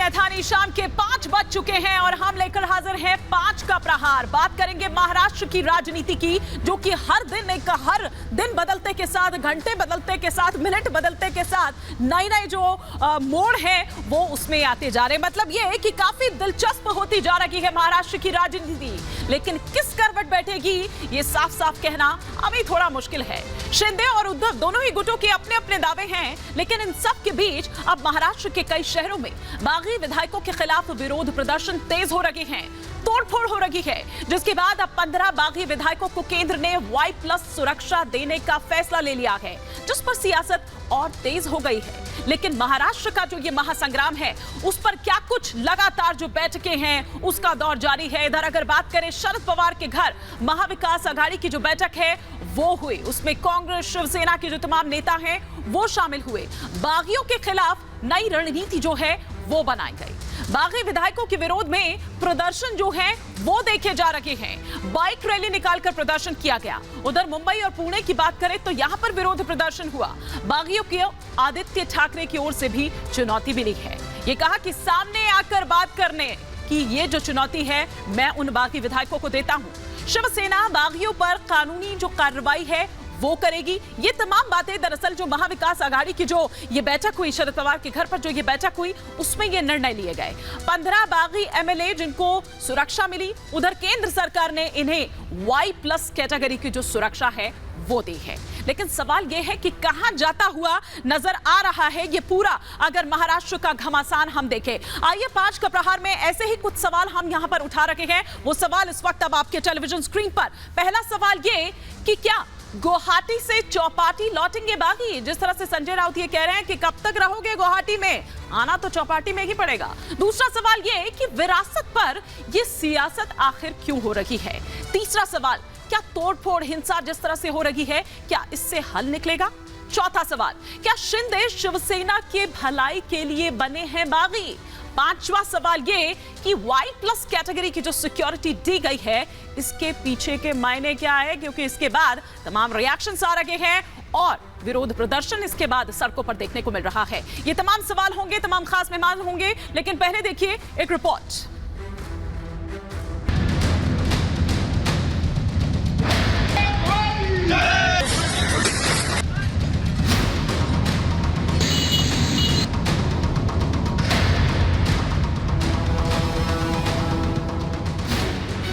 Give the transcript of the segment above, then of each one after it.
समय था शाम के 5 बज चुके हैं और हम लेकर हाजिर हैं 5 का प्रहार। बात करेंगे महाराष्ट्र की राजनीति की, जो कि हर दिन बदलते के साथ, घंटे बदलते के साथ, मिनट बदलते के साथ नए जो मोड़ है वो उसमें आते जा रहे हैं। मतलब ये है कि काफी दिलचस्प होती जा रही है महाराष्ट्र की राजनीति, लेकिन किस करवट बैठेगी ये साफ साफ कहना अभी थोड़ा मुश्किल है। शिंदे और उद्धव दोनों ही गुटों के अपने अपने दावे हैं, लेकिन इन सब के बीच अब महाराष्ट्र के कई शहरों में बागी विधायकों के खिलाफ विरोध प्रदर्शन तेज हो रहे हैं, तोड़फोड़ हो रही है, जिसके बाद अब 15 बागी विधायकों को केंद्र ने Y+ सुरक्षा देने का फैसला ले लिया है, जिस पर सियासत और तेज हो गई है। लेकिन महाराष्ट्र का जो ये महासंग्राम है उस पर क्या कुछ लगातार जो बैठकें हैं उसका दौर जारी है। इधर अगर बात करें शरद पवार के घर महाविकास आघाड़ी की जो बैठक है वो हुई, उसमें कांग्रेस शिवसेना के जो तमाम नेता हैं वो शामिल हुए। बागियों के खिलाफ नई रणनीति जो है वो बनाई गई। बागी विधायकों के विरोध में प्रदर्शन जो है वो देखे जा रहे हैं। बाइक रैली निकालकर प्रदर्शन किया गया। उधर मुंबई और पुणे की बात करें तो यहां पर विरोध प्रदर्शन हुआ। बागियों के आदित्य ठाकरे की ओर से भी चुनौती मिली है। ये कहा कि सामने आकर बात करने की ये जो चुनौती है मैं उन बागी विधायकों को देता हूं। शिवसेना बागियों पर कानूनी जो कार्रवाई है वो करेगी। ये तमाम बातें दरअसल जो महाविकास आघाड़ी की जो ये बैठक हुई, शरद पवार के घर पर जो ये बैठक हुई उसमें ये निर्णय लिए गए। 15 बागी एमएलए जिनको सुरक्षा मिली, उधर केंद्र सरकार ने इन्हें Y+ कैटेगरी की जो सुरक्षा है वो दी है। लेकिन सवाल यह है कि कहां जाता हुआ नजर आ रहा है ये पूरा, अगर महाराष्ट्र का घमासान हम देखें। आइए 5 का प्रहार में ऐसे ही कुछ सवाल हम यहां पर उठा रखे हैं। वो सवाल इस वक्त अब आपके टेलीविजन स्क्रीन पर। पहला सवाल ये कि क्या गुवाहाटी से चौपाटी लौटेंगे बागी? जिस तरह से संजय राउत ये कह रहे हैं कि कब तक रहोगे गुवाहाटी में, आना तो चौपाटी में ही पड़ेगा। दूसरा सवाल ये कि विरासत पर ये सियासत आखिर क्यों हो रही है? तीसरा सवाल, क्या तोड़फोड़ हिंसा जिस तरह से हो रही है क्या इससे हल निकलेगा? चौथा सवाल, क्या शिंदे शिवसेना के भलाई के लिए बने हैं बागी? पांचवा सवाल ये कि Y+ कैटेगरी की जो सिक्योरिटी दी गई है इसके पीछे के मायने क्या है, क्योंकि इसके बाद तमाम रिएक्शंस आ रहे हैं और विरोध प्रदर्शन इसके बाद सड़कों पर देखने को मिल रहा है। ये तमाम सवाल होंगे, तमाम खास मेहमान होंगे, लेकिन पहले देखिए एक रिपोर्ट।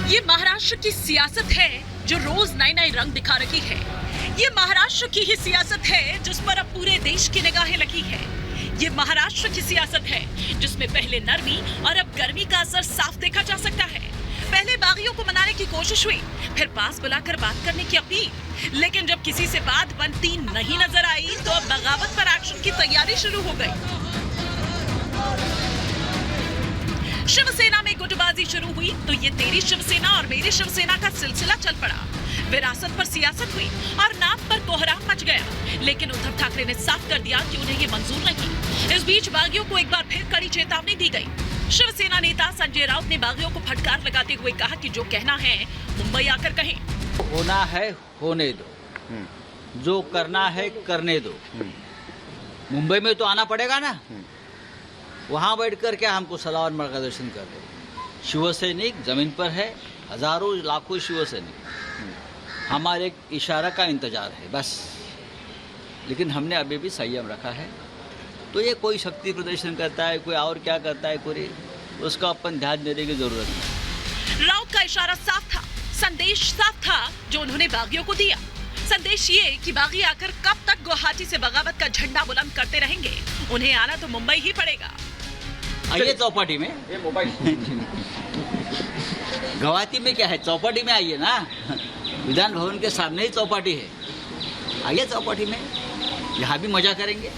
ये महाराष्ट्र की सियासत है जो रोज नए रंग दिखा रही है। ये महाराष्ट्र की ही सियासत है जिस पर अब पूरे देश की निगाहें लगी है। ये महाराष्ट्र की सियासत है जिसमें पहले नरमी और अब गर्मी का असर साफ देखा जा सकता है। पहले बागियों को मनाने की कोशिश हुई, फिर पास बुलाकर बात करने की अपील, लेकिन जब किसी से बात बनती नहीं नजर आई तो अब बगावत पर एक्शन की तैयारी शुरू हो गई। शिवसेना में गुटबाजी शुरू हुई तो ये तेरी शिवसेना और मेरी शिवसेना का सिलसिला चल पड़ा। विरासत पर सियासत हुई और नाम पर कोहराम मच गया, लेकिन उद्धव ठाकरे ने साफ कर दिया कि उन्हें ये मंजूर नहीं। इस बीच बागियों को एक बार फिर कड़ी चेतावनी दी गई। शिवसेना नेता संजय राउत ने बागियों को फटकार लगाते हुए कहा कि जो कहना है मुंबई आकर कहें। होना है होने दो, जो करना है करने दो। मुंबई में तो आना पड़ेगा ना, वहाँ बैठ कर क्या हमको सलाह और मार्गदर्शन कर रहे। शिवसैनिक जमीन पर है, हजारों लाखों शिवसैनिक, हमारे एक इशारा का इंतजार है बस। लेकिन हमने अभी भी संयम रखा है। तो ये कोई शक्ति प्रदर्शन करता है, कोई और क्या करता है, कोई उसका अपन ध्यान देने की जरूरत नहीं। राउत का इशारा साफ था, संदेश साफ था जो उन्होंने बागियों को दिया। संदेश ये कि बागी आकर कब तक गुवाहाटी से बगावत का झंडा बुलंद करते रहेंगे, उन्हें आना तो मुंबई ही पड़ेगा। आइए चौपाटी में, ये मोबाइल गुवाहाटी में क्या है, चौपाटी में आइए ना। विधान भवन के सामने ही चौपाटी है, आइए चौपाटी में, यहाँ भी मजा करेंगे।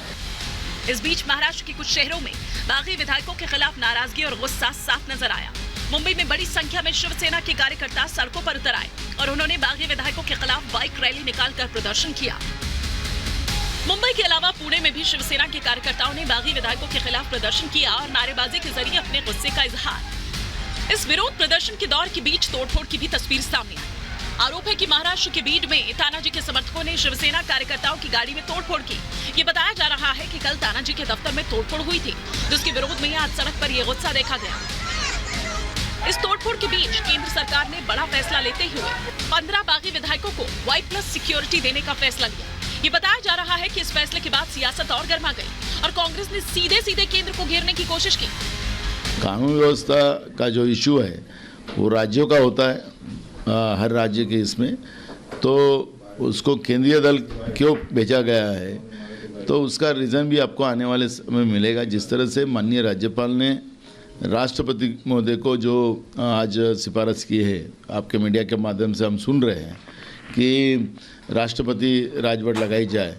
इस बीच महाराष्ट्र के कुछ शहरों में बागी विधायकों के खिलाफ नाराजगी और गुस्सा साफ नजर आया। मुंबई में बड़ी संख्या में शिवसेना के कार्यकर्ता सड़कों पर उतर आए और उन्होंने बागी विधायकों के खिलाफ बाइक रैली निकालकर प्रदर्शन किया। मुंबई के अलावा पुणे में भी शिवसेना के कार्यकर्ताओं ने बागी विधायकों के खिलाफ प्रदर्शन किया और नारेबाजी के जरिए अपने गुस्से का इजहार। इस विरोध प्रदर्शन के दौर के बीच तोड़फोड़ की भी तस्वीर सामने आई। आरोप है कि महाराष्ट्र के बीड में तानाजी के समर्थकों ने शिवसेना कार्यकर्ताओं की गाड़ी में तोड़फोड़ की। ये बताया जा रहा है कि कल तानाजी के दफ्तर में तोड़फोड़ हुई थी, जिसके विरोध में आज सड़क पर यह गुस्सा देखा गया। इस तोड़फोड़ के बीच केंद्र सरकार ने बड़ा फैसला लेते हुए 15 बागी विधायकों को Y+ सिक्योरिटी देने का फैसला लिया। ये बताया जा रहा है कि इस फैसले के बाद सियासत और गर्मा गई और कांग्रेस ने सीधे केंद्र को घेरने की कोशिश की। कानून व्यवस्था का जो इशू है वो राज्यों का होता है, हर राज्य के इसमें, तो उसको केंद्रीय दल क्यों भेजा गया है तो उसका रीज़न भी आपको आने वाले समय मिलेगा। जिस तरह से माननीय राज्यपाल ने राष्ट्रपति महोदय को जो आज सिफारिश की है, आपके मीडिया के माध्यम से हम सुन रहे हैं कि राष्ट्रपति राजवट लगाई जाए,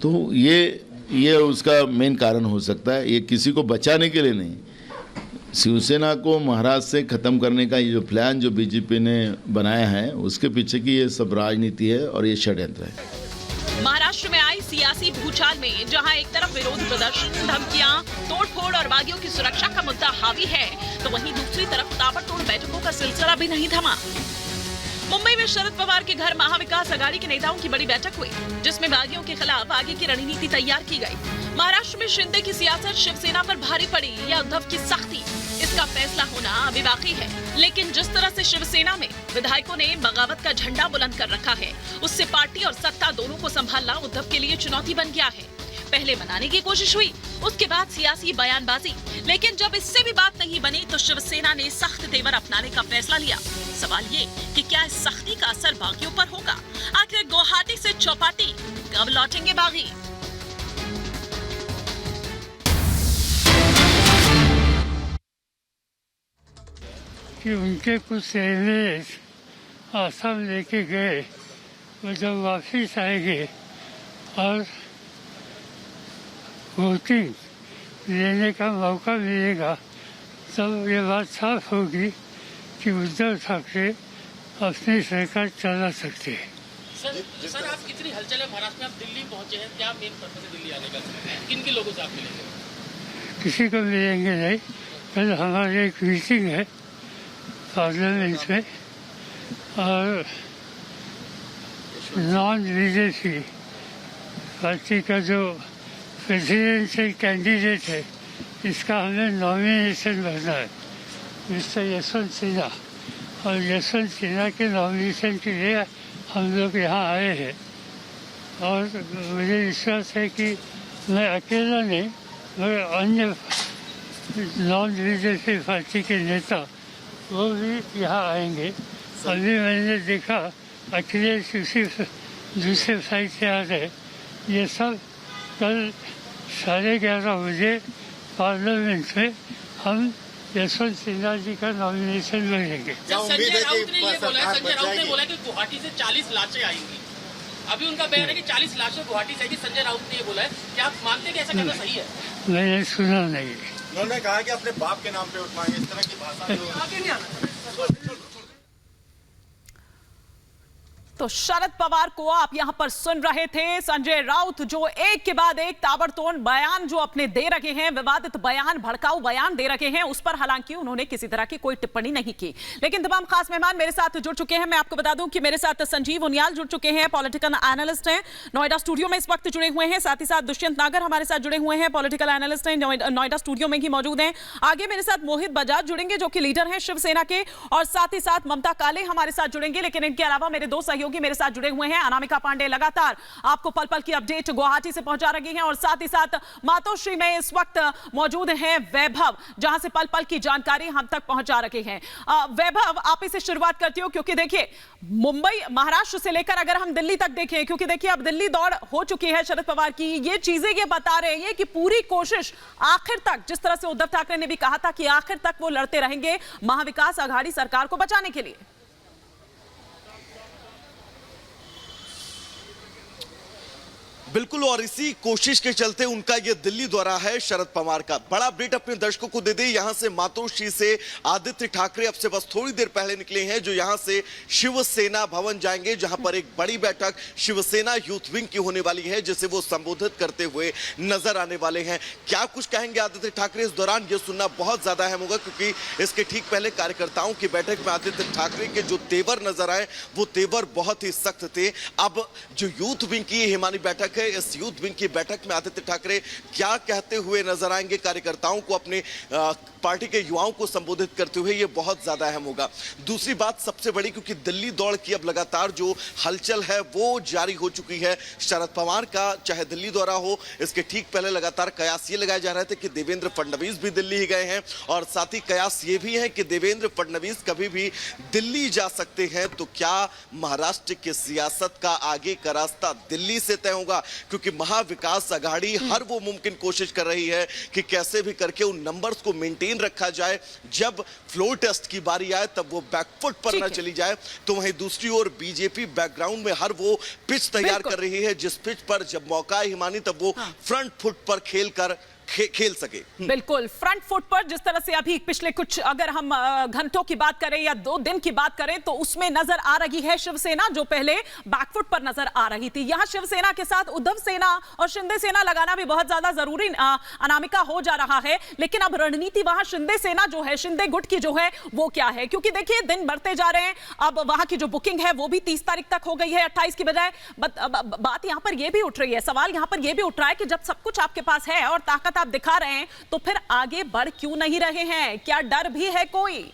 तो ये उसका मेन कारण हो सकता है। ये किसी को बचाने के लिए नहीं, शिवसेना को महाराष्ट्र से ख़त्म करने का ये जो प्लान जो बीजेपी ने बनाया है उसके पीछे की ये सब राजनीति है और ये षड्यंत्र है। महाराष्ट्र में आई सियासी भूचाल में जहां एक तरफ विरोध प्रदर्शन, धमकियां, तोड़फोड़ और बागियों की सुरक्षा का मुद्दा हावी है, तो वहीं दूसरी तरफ ताबड़तोड़ बैठकों का सिलसिला भी नहीं थमा। मुंबई में शरद पवार के घर महाविकास अघाड़ी के नेताओं की बड़ी बैठक हुई, जिसमें बागियों के खिलाफ आगे की रणनीति तैयार की गई। महाराष्ट्र में शिंदे की सियासत शिवसेना पर भारी पड़ी या उद्धव की सख्ती, इसका फैसला होना अभी बाकी है। लेकिन जिस तरह से शिवसेना में विधायकों ने बगावत का झंडा बुलंद कर रखा है, उससे पार्टी और सत्ता दोनों को संभालना उद्धव के लिए चुनौती बन गया है। पहले मनाने की कोशिश हुई, उसके बाद सियासी बयानबाजी, लेकिन जब इससे भी बात नहीं बनी तो शिवसेना ने सख्त तेवर अपनाने का फैसला लिया। सवाल ये कि क्या इस सख्ती का असर बागियों पर होगा? आखिर गुवाहाटी से चौपाटी कब लौटेंगे बागी? कि उनके कुछ सहने आसाम लेके गए, वो जब वापिस आएंगे और वोटिंग लेने का मौका मिलेगा तब ये बात साफ होगी कि उद्धव ठाकरे अपनी सरकार चला सकते हैं। सर आप कितनी हलचल है महाराष्ट्र में? आप दिल्ली पहुंचे हैं, क्या मेन पर्पस है दिल्ली आने का? किन किन लोगों से आप मिलेंगे? किसी को मिलेंगे नहीं, कल हमारी एक मीटिंग है पार्लियामेंट में और नॉन बीजेपी पार्टी का जो प्रेसिडेंशियल कैंडिडेट है इसका हमें नॉमिनेशन भरना है, मिस्टर यशवंत सिन्हा, और यशवंत सिन्हा के नॉमिनेशन के लिए हम लोग यहाँ आए हैं। और मुझे विश्वास है कि मैं अकेला नहीं मगर अन्य नॉन बीजेपी पार्टी के नेता वो भी यहाँ आएंगे। अभी मैंने देखा अखिलेश उसी दूसरे फ्लाइट से आ रहे। ये सब कल 11:30 बजे पार्लियामेंट में हम यशवंत सिन्हा जी का नॉमिनेशन भरेंगे। संजय राउत ने ये बोला, संजय राउत ने बोला कि गुवाहाटी से 40 लाशें आएंगी। अभी उनका बयान है कि 40 लाशें गुवाहाटी से आएगी। संजय राउत ने ये बोला है, क्या आप मानते हैं कि ऐसा करना सही है? मैंने सुना नहीं। उन्होंने कहा कि अपने बाप के नाम पे उठवाएंगे, इस तरह की भाषा आगे नहीं आना। तो शरद पवार को आप यहां पर सुन रहे थे। संजय राउत जो एक के बाद एक ताबड़तोड़ बयान जो अपने दे रहे हैं, विवादित बयान, भड़काऊ बयान दे रहे हैं, उस पर हालांकि उन्होंने किसी तरह की कोई टिप्पणी नहीं की। लेकिन तमाम खास मेहमान मेरे साथ जुड़ चुके हैं। मैं आपको बता दूं कि मेरे साथ संजीव उनियाल जुड़ चुके हैं, पॉलिटिकल एनालिस्ट हैं, नोएडा स्टूडियो में इस वक्त जुड़े हुए हैं। साथ ही साथ दुष्यंत नागर हमारे साथ जुड़े हुए हैं, पॉलिटिकल एनालिस्ट हैं, नोएडा स्टूडियो में ही मौजूद हैं। आगे मेरे साथ मोहित बजाज जुड़ेंगे जो कि लीडर हैं शिवसेना के, और साथ ही साथ ममता काले हमारे साथ जुड़ेंगे। लेकिन इनके अलावा मेरे दो सहयोगी मेरे साथ जुड़े हुए हैं। अनामिका पांडे लगातार आपको पल पल की अपडेट गुवाहाटी से पहुंचा रही हैं, और साथ ही साथ मातोश्री में इस वक्त मौजूद हैं वैभव, जहां से पल पल की जानकारी हम तक पहुंचा रहे हैं। वैभव, आप इसे शुरुआत करते हो, क्योंकि देखिए मुंबई, महाराष्ट्र से लेकर अगर हम दिल्ली तक देखें, क्योंकि देखिए अब दिल्ली दौड़ हो चुकी है शरद पवार की, ये चीजें ये बता रहे हैं कि पूरी कोशिश आखिर तक, जिस तरह से उद्धव ठाकरे ने भी कहा था कि आखिर तक वो लड़ते रहेंगे महाविकास अघाड़ी सरकार को बचाने के लिए। बिल्कुल, और इसी कोशिश के चलते उनका ये दिल्ली दौरा है शरद पवार का। बड़ा अपडेट अपने दर्शकों को दे दे, यहां से मातोश्री से आदित्य ठाकरे अब से बस थोड़ी देर पहले निकले हैं, जो यहां से शिवसेना भवन जाएंगे, जहां पर एक बड़ी बैठक शिवसेना यूथ विंग की होने वाली है, जिसे वो संबोधित करते हुए नजर आने वाले हैं। क्या कुछ कहेंगे आदित्य ठाकरे इस दौरान, ये सुनना बहुत ज्यादा अहम होगा, क्योंकि इसके ठीक पहले कार्यकर्ताओं की बैठक में आदित्य ठाकरे के जो तेवर नजर आए वो तेवर बहुत ही सख्त थे। अब जो यूथ विंग की हिमानी बैठक है, इस यूथ विंग की बैठक में आदित्य ठाकरे क्या कहते हुए नजर आएंगे कार्यकर्ताओं को, अपने पार्टी के युवाओं को संबोधित करते हुए, ये बहुत ज्यादा अहम होगा। दूसरी बात सबसे बड़ी, क्योंकि दिल्ली दौड़ की अब लगातार जो हलचल है वो जारी हो चुकी है। शरद पवार का चाहे दिल्ली दौरा हो, इसके ठीक पहले लगातार कयास ये लगाए जा रहे थे कि देवेंद्र फडणवीस भी दिल्ली ही गए हैं, और साथ ही कयास ये भी है कि देवेंद्र फडणवीस कभी भी दिल्ली जा सकते हैं। तो क्या महाराष्ट्र की सियासत का आगे का रास्ता दिल्ली से तय होगा? क्योंकि महाविकास आघाड़ी हर वो मुमकिन कोशिश कर रही है कि कैसे भी करके उन नंबर्स को मेंटेन रखा जाए, जब फ्लोर टेस्ट की बारी आए तब वो बैकफुट पर ना चली जाए। तो वहीं दूसरी ओर बीजेपी बैकग्राउंड में हर वो पिच तैयार कर रही है, जिस पिच पर जब मौका है हिमानी, तब वो फ्रंट फुट पर खेल सके। बिल्कुल फ्रंट फुट पर, जिस तरह से अभी पिछले कुछ अगर हम घंटों की बात करें या 2 दिन की बात करें, तो उसमें नजर आ रही है शिवसेना, जो पहले बैकफुट पर नजर आ रही थी। यहां शिवसेना के साथ उद्धव सेना और शिंदे सेना लगाना भी बहुत ज्यादा जरूरी अनामिका हो जा रहा है। लेकिन अब रणनीति वहां शिंदे सेना जो है, शिंदे गुट की जो है वो क्या है? क्योंकि देखिए दिन बढ़ते जा रहे हैं, अब वहां की जो बुकिंग है वो भी 30 तारीख तक हो गई है, 28 की बजाय। बात यहां पर यह भी उठ रही है, सवाल यहां पर यह भी उठ रहा है कि जब सब कुछ आपके पास है और ताकत आप दिखा रहे हैं, तो फिर आगे बढ़ क्यों नहीं रहे हैं? क्या डर भी है कोई?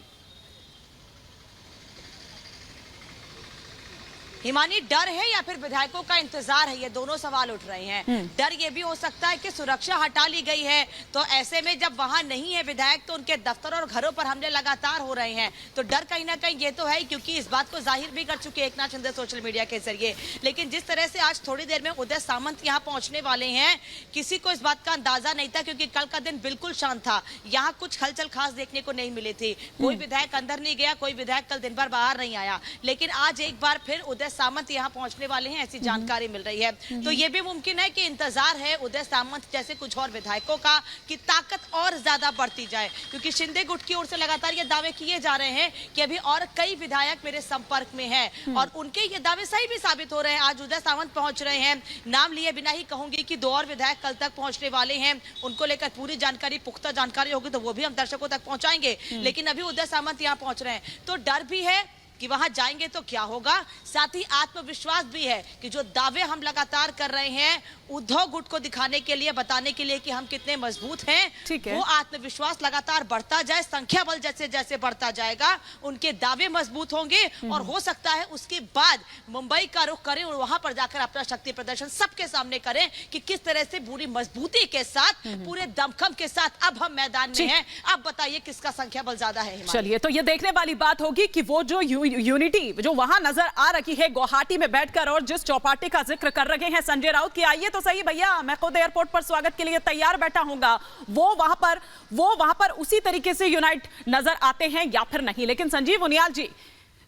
हिमानी, डर है या फिर विधायकों का इंतजार है? ये दोनों सवाल उठ रहे हैं। डर ये भी हो सकता है कि सुरक्षा हटा ली गई है, तो ऐसे में जब वहां नहीं है विधायक, तो उनके दफ्तर और घरों पर हमले लगातार हो रहे हैं। तो डर कहीं ना कहीं ये तो है, क्योंकि इस बात को जाहिर भी कर चुके एकनाथ शिंदे सोशल मीडिया के जरिए। लेकिन जिस तरह से आज थोड़ी देर में उदय सामंत यहाँ पहुंचने वाले हैं, किसी को इस बात का अंदाजा नहीं था, क्योंकि कल का दिन बिल्कुल शांत था। यहाँ कुछ हलचल खास देखने को नहीं मिली थी, कोई विधायक अंदर नहीं गया, कोई विधायक कल दिन भर बाहर नहीं आया। लेकिन आज एक बार फिर उदय सामंत यहाँ पहुंचने वाले हैं, ऐसी जानकारी मिल रही है। तो ये भी मुमकिन है कि इंतजार है उदय सामंत जैसे कुछ और विधायकों का कि ताकत और ज्यादा बढ़ती जाए, क्योंकि शिंदे गुट की ओर से लगातार ये दावे किए जा रहे हैं कि अभी और कई विधायक मेरे संपर्क में हैं, और उनके ये दावे सही भी साबित हो रहे हैं। आज उदय सामंत पहुंच रहे हैं, नाम लिए बिना ही कहूंगी कि 2 और विधायक कल तक पहुंचने वाले हैं। उनको लेकर पूरी जानकारी, पुख्ता जानकारी होगी तो वो भी हम दर्शकों तक पहुंचाएंगे। लेकिन अभी उदय सामंत यहाँ पहुंच रहे हैं, तो डर भी है कि वहां जाएंगे तो क्या होगा, साथ ही आत्मविश्वास भी है कि जो दावे हम लगातार कर रहे हैं उद्धव गुट को दिखाने के लिए, बताने के लिए कि हम कितने मजबूत हैं, वो आत्मविश्वास लगातार बढ़ता जाए। संख्या बल जैसे जैसे बढ़ता जाएगा, उनके दावे मजबूत होंगे, और हो सकता है उसके बाद मुंबई का रुख करें और वहां पर जाकर अपना शक्ति प्रदर्शन सबके सामने करें कि किस तरह से पूरी मजबूती के साथ, पूरे दमखम के साथ अब हम मैदान में हैं। अब बताइए किसका संख्या बल ज्यादा है? चलिए, तो ये देखने वाली बात होगी कि वो जो यूनिटी जो वहां नजर आ रही है गुवाहाटी में बैठकर, और जिस चौपाटी का जिक्र कर रहे हैं संजय राउत की, आइए तो सही भैया, मैं खुद एयरपोर्ट पर स्वागत के लिए तैयार बैठा हूंगा, वो वहां पर उसी तरीके से यूनाइट नजर आते हैं या फिर नहीं? लेकिन संजीव उनियाल जी,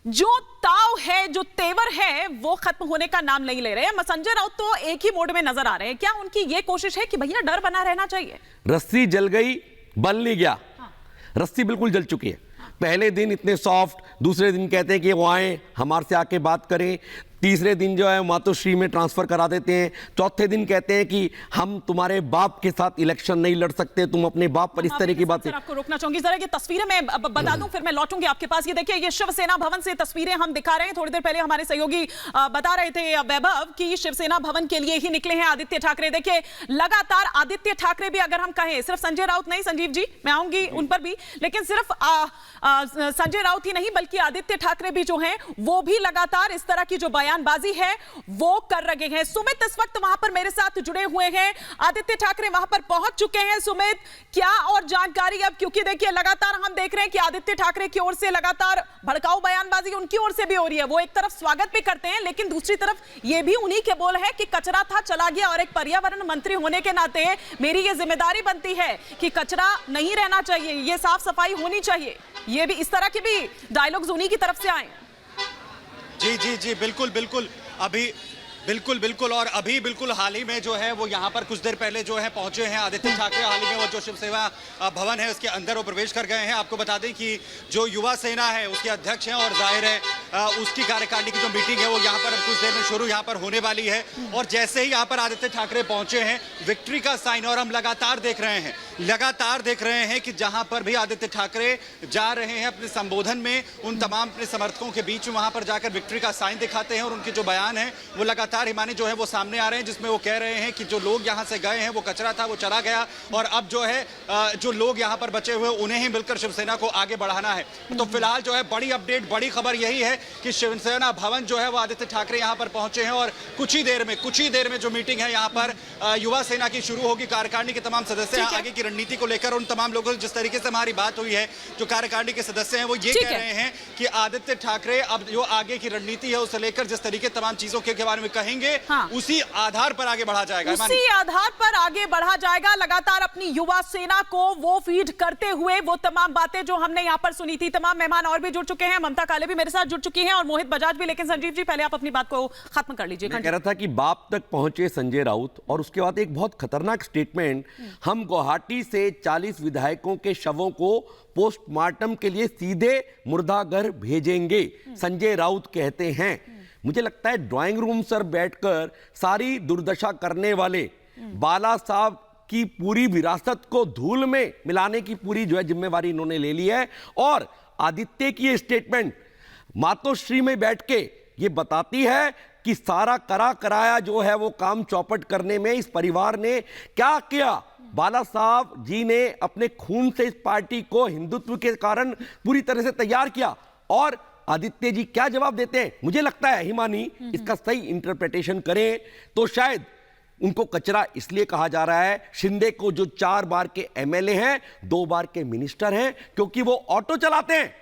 जो ताव है, जो तेवर है, वो खत्म होने का नाम नहीं ले रहे हैं। संजय राउत तो एक ही मोड में नजर आ रहे हैं। क्या उनकी ये कोशिश है कि भैया डर बना रहना चाहिए? रस्सी जल गई, बल नहीं गया। रस्सी बिल्कुल जल चुकी है। पहले दिन इतने सॉफ्ट, दूसरे दिन कहते हैं कि वो आए हमारे से आके बात करें, तीसरे दिन जो है मातोश्री में ट्रांसफर करा देते हैं, चौथे दिन कहते हैं कि हम तुम्हारे बाप के साथ इलेक्शन नहीं लड़ सकते, तुम अपने बाप पर इस तरह की बातें। आपको रोकना चाहूंगी, जरा ये तस्वीरें मैं बता दूं, फिर मैं लौटूंगी आपके पास। ये देखिए, ये शिवसेना भवन से तस्वीरें हम दिखा रहे हैं। थोड़ी देर पहले हमारे सहयोगी बता रहे थे वैभव कि शिवसेना भवन के लिए ही निकले हैं आदित्य ठाकरे। देखिए, लगातार आदित्य ठाकरे भी, अगर हम कहें, सिर्फ संजय राउत नहीं, संजीव जी मैं आऊंगी उन पर भी, लेकिन सिर्फ संजय राउत ही नहीं बल्कि आदित्य ठाकरे भी जो हैं वो भी लगातार इस तरह की जो बयानबाजी है वो कर रहे हैं। सुमित इस वक्त वहां पर मेरे साथ जुड़े हुए हैं, आदित्य ठाकरे वहां पर पहुंच चुके हैं। सुमित, क्या और जानकारी अब, क्योंकि देखिए लगातार हम देख रहे हैं कि आदित्य ठाकरे की ओर से लगातार भड़काऊ बयानबाजी उनकी ओर से भी हो रही है। वो एक तरफ स्वागत भी करते हैं, लेकिन दूसरी तरफ ये भी उन्हीं के बोल है कि कचरा था चला गया, और एक पर्यावरण मंत्री होने के नाते मेरी ये जिम्मेदारी बनती है कि कचरा नहीं रहना चाहिए, ये साफ सफाई होनी चाहिए। ये भी इस तरह के भी डायलॉग्स उन्हीं की तरफ से आए। जी जी जी, बिल्कुल बिल्कुल। अभी बिल्कुल बिल्कुल। और अभी बिल्कुल हाल ही में जो है वो यहाँ पर कुछ देर पहले जो है पहुंचे हैं आदित्य ठाकरे। हाल ही में वो जो शिवसेना भवन है उसके अंदर वो प्रवेश कर गए हैं। आपको बता दें कि जो युवा सेना है उसके अध्यक्ष हैं और जाहिर है उसकी कार्यकारिणी की जो मीटिंग है वो यहाँ पर कुछ देर में शुरू यहाँ पर होने वाली है। और जैसे ही यहाँ पर आदित्य ठाकरे पहुंचे हैं विक्ट्री का साइन, और हम लगातार देख रहे हैं कि जहां पर भी आदित्य ठाकरे जा रहे हैं अपने संबोधन में उन तमाम अपने समर्थकों के बीच में वहां पर जाकर विक्ट्री का साइन दिखाते हैं। और उनके जो बयान है वो लगातार हिमानी जो है वो सामने आ रहे हैं, जिसमें वो कह रहे हैं कि जो लोग यहां से गए हैं वो कचरा था, वो चला गया, और अब जो है जो लोग यहां पर बचे हुए उन्हें ही मिलकर शिवसेना को आगे बढ़ाना है। तो फिलहाल जो है बड़ी अपडेट, बड़ी खबर यही है कि शिवसेना भवन जो है वो आदित्य ठाकरे यहां पर पहुंचे हैं और कुछ ही देर में जो मीटिंग है यहां पर युवा सेना की शुरू होगी। कार्यकारिणी के तमाम सदस्य आगे की रणनीति को लेकर उन तमाम लोगों से जिस तरीके से हमारी बात हुई है, जो कार्यकारिणी के सदस्य हैं वो ये कह रहे हैं कि आदित्य ठाकरे अब जो आगे की रणनीति है उसे लेकर जिस तरीके तमाम चीजों के बारे में कहेंगे उसी आधार पर आगे बढ़ा जाएगा। उसी आधार पर आगे बढ़ा जाएगा। लगातार अपनी युवा सेना को वो फीड करते हुए वो तमाम बातें जो हमने यहाँ पर सुनी थी। तमाम मेहमान और भी जुड़ चुके हैं, ममता काले भी मेरे साथ जुड़ चुकी हैं और मोहित बजाज भी। लेकिन संजीव जी पहले आप अपनी बात को खत्म कर लीजिए। मैं कह रहा था कि बाप तक पहुंचे संजय राउत और उसके बाद एक बहुत खतरनाक स्टेटमेंट, हम गुवाहाटी से 40 विधायकों के शवों को पोस्टमार्टम के लिए सीधे मुर्दाघर भेजेंगे, संजय राउत कहते हैं। मुझे लगता है ड्राइंग रूम सर बैठकर सारी दुर्दशा करने वाले बाला साहब की पूरी विरासत को धूल में मिलाने की पूरी जो है जिम्मेवारी इन्होंने ले ली है। और आदित्य की ये स्टेटमेंट मातोश्री में बैठ के ये बताती है कि सारा कराया जो है वो काम चौपट करने में इस परिवार ने क्या किया। बाला साहब जी ने अपने खून से इस पार्टी को हिंदुत्व के कारण पूरी तरह से तैयार किया, और आदित्य जी क्या जवाब देते हैं। मुझे लगता है हिमानी इसका सही इंटरप्रिटेशन करें तो शायद उनको कचरा इसलिए कहा जा रहा है, शिंदे को जो 4 बार के एमएलए हैं, 2 बार के मिनिस्टर हैं, क्योंकि वो ऑटो चलाते हैं,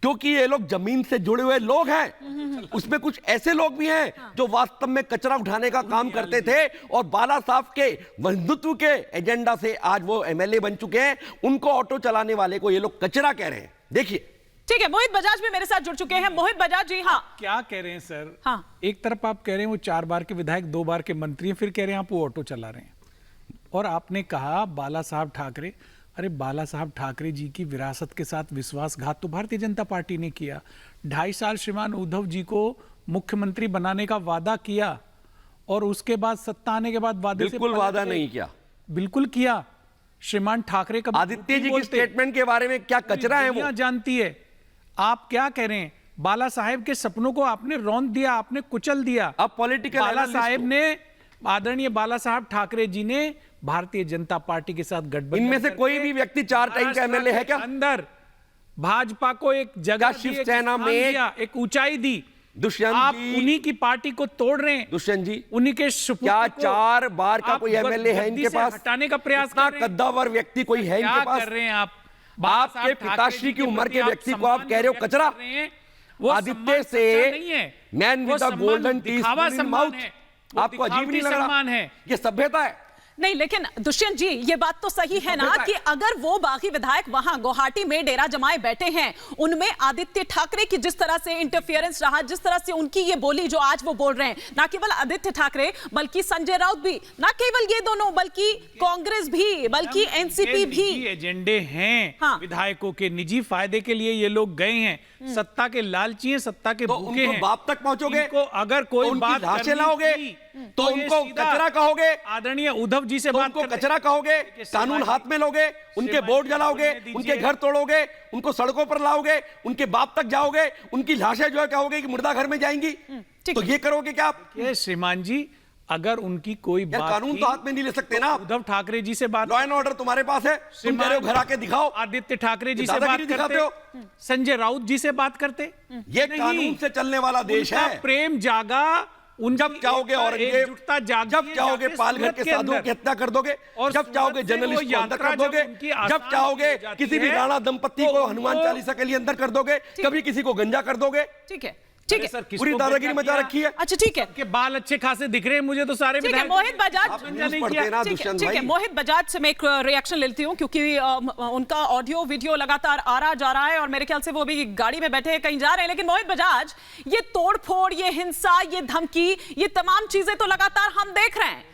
क्योंकि ये लोग जमीन से जुड़े हुए लोग हैं। उसमें कुछ ऐसे लोग भी हैं जो वास्तव में कचरा उठाने का काम करते थे और बाला साहब के हिंदुत्व के एजेंडा से आज वो एमएलए बन चुके हैं। उनको ऑटो चलाने वाले को ये लोग कचरा कह रहे हैं। देखिए, ठीक है, मोहित बजाज भी मेरे साथ जुड़ चुके हैं। मोहित बजाज जी, हाँ क्या कह रहे हैं सर? हाँ, एक तरफ आप कह रहे हैं वो 4 बार के विधायक, 2 बार के मंत्री हैं, फिर कह रहे हैं आप वो ऑटो चला रहे हैं। और आपने कहा बाला साहब ठाकरे, अरे बाला साहब ठाकरे जी की विरासत के साथ विश्वासघात तो भारतीय जनता पार्टी ने किया। 2.5 साल श्रीमान उद्धव जी को मुख्यमंत्री बनाने का वादा किया और उसके बाद सत्ता आने के बाद वादे से बिल्कुल वादा नहीं किया। बिल्कुल किया। श्रीमान ठाकरे का आदित्य जी की स्टेटमेंट के बारे में क्या कचरा है वो जानती है। आप क्या कह रहे हैं? बाला साहेब के सपनों को आपने रौंद दिया, आपने कुचल दिया। अब पॉलिटिकल बाला साहेब ने, आदरणीय बाला साहब ठाकरे जी ने भारतीय जनता पार्टी के साथ गठबंधन, इनमें से कोई भी व्यक्ति 4 टाइम का एमएलए है क्या? अंदर भाजपा को एक जगह, शिवसेना में एक ऊंचाई दी। दुष्यंत आप जी, उन्हीं की पार्टी को तोड़ रहे हैं। दुष्यंत जी, उन्हीं के क्या 4 बार का कोई एमएलए है इनके पास? हटाने का प्रयास कर रहे हैं। कद्दावर व्यक्ति कोई है इनके पास? कर रहे हैं आप? आपके पिताश्री की उम्र के व्यक्ति को आप कह रहे हो कचरा? आदित्य से man with the golden teeth in mouth, आपको अजीब नहीं लग रहा? ये सभ्यता है? नहीं, लेकिन दुष्यंत जी ये बात तो सही है ना कि अगर वो बागी विधायक वहां गुवाहाटी में डेरा जमाए बैठे हैं, उनमें आदित्य ठाकरे की जिस तरह से इंटरफेरेंस रहा, जिस तरह से उनकी ये बोली जो आज वो बोल रहे हैं, ना केवल आदित्य ठाकरे बल्कि संजय राउत भी, ना केवल ये दोनों बल्कि कांग्रेस भी, बल्कि एनसीपी भी एजेंडे हैं। विधायकों के निजी फायदे के लिए ये लोग गए हैं, सत्ता के लालची हैं, सत्ता के भूखे हैं। बाप तक पहुंचोगे, अगर कोई बात लाओगे तो उनको कचरा कहोगे। आदरणीय उद्धव जी से बात को कचरा कहोगे, कानून हाथ में लोगे, उनके बोर्ड जलाओगे, उनके घर तोड़ोगे, उनको सड़कों पर लाओगे, उनके बाप तक जाओगे, उनकी लाशें जो है कहोगे कि मुर्दा घर में जाएंगी। तो ये करोगे क्या आप? श्रीमान जी, अगर उनकी कोई बात, कानून तो हाथ में नहीं ले सकते ना। उद्धव ठाकरे जी से बात, लॉ एंड ऑर्डर तुम्हारे पास है, तुम कह रहे हो घर आके दिखाओ। आदित्य ठाकरे जी से बात करते हो, संजय राउत जी से बात करते। ये कानून से चलने वाला देश है। प्रेम जागा, जब चाहोगे औरंगजेब, जब चाहोगे पालघर के साधुओं की हत्या कर दोगे, जब चाहोगे जर्नलिस्ट को अंदर कर दोगे, जब चाहोगे किसी भी राणा दंपत्ति को हनुमान चालीसा के लिए अंदर कर दोगे, कभी किसी को गंजा कर दोगे। ठीक है, ठीक है, सर पूरी दादागिरी मचा रखी है। अच्छा ठीक है, के बाल अच्छे खासे दिख रहे हैं मुझे तो सारे ठीक है। मोहित बजाज, आप न्यूज़ पढ़ते हैं ना दुष्यंत ठीक है, भाई। मोहित बजाज से मैं एक रिएक्शन लेती हूँ क्योंकि उनका ऑडियो वीडियो लगातार आ रहा जा रहा है और मेरे ख्याल से वो भी गाड़ी में बैठे कहीं जा रहे हैं। लेकिन मोहित बजाज, ये तोड़फोड़, ये हिंसा, ये धमकी, ये तमाम चीजें तो लगातार हम देख रहे हैं,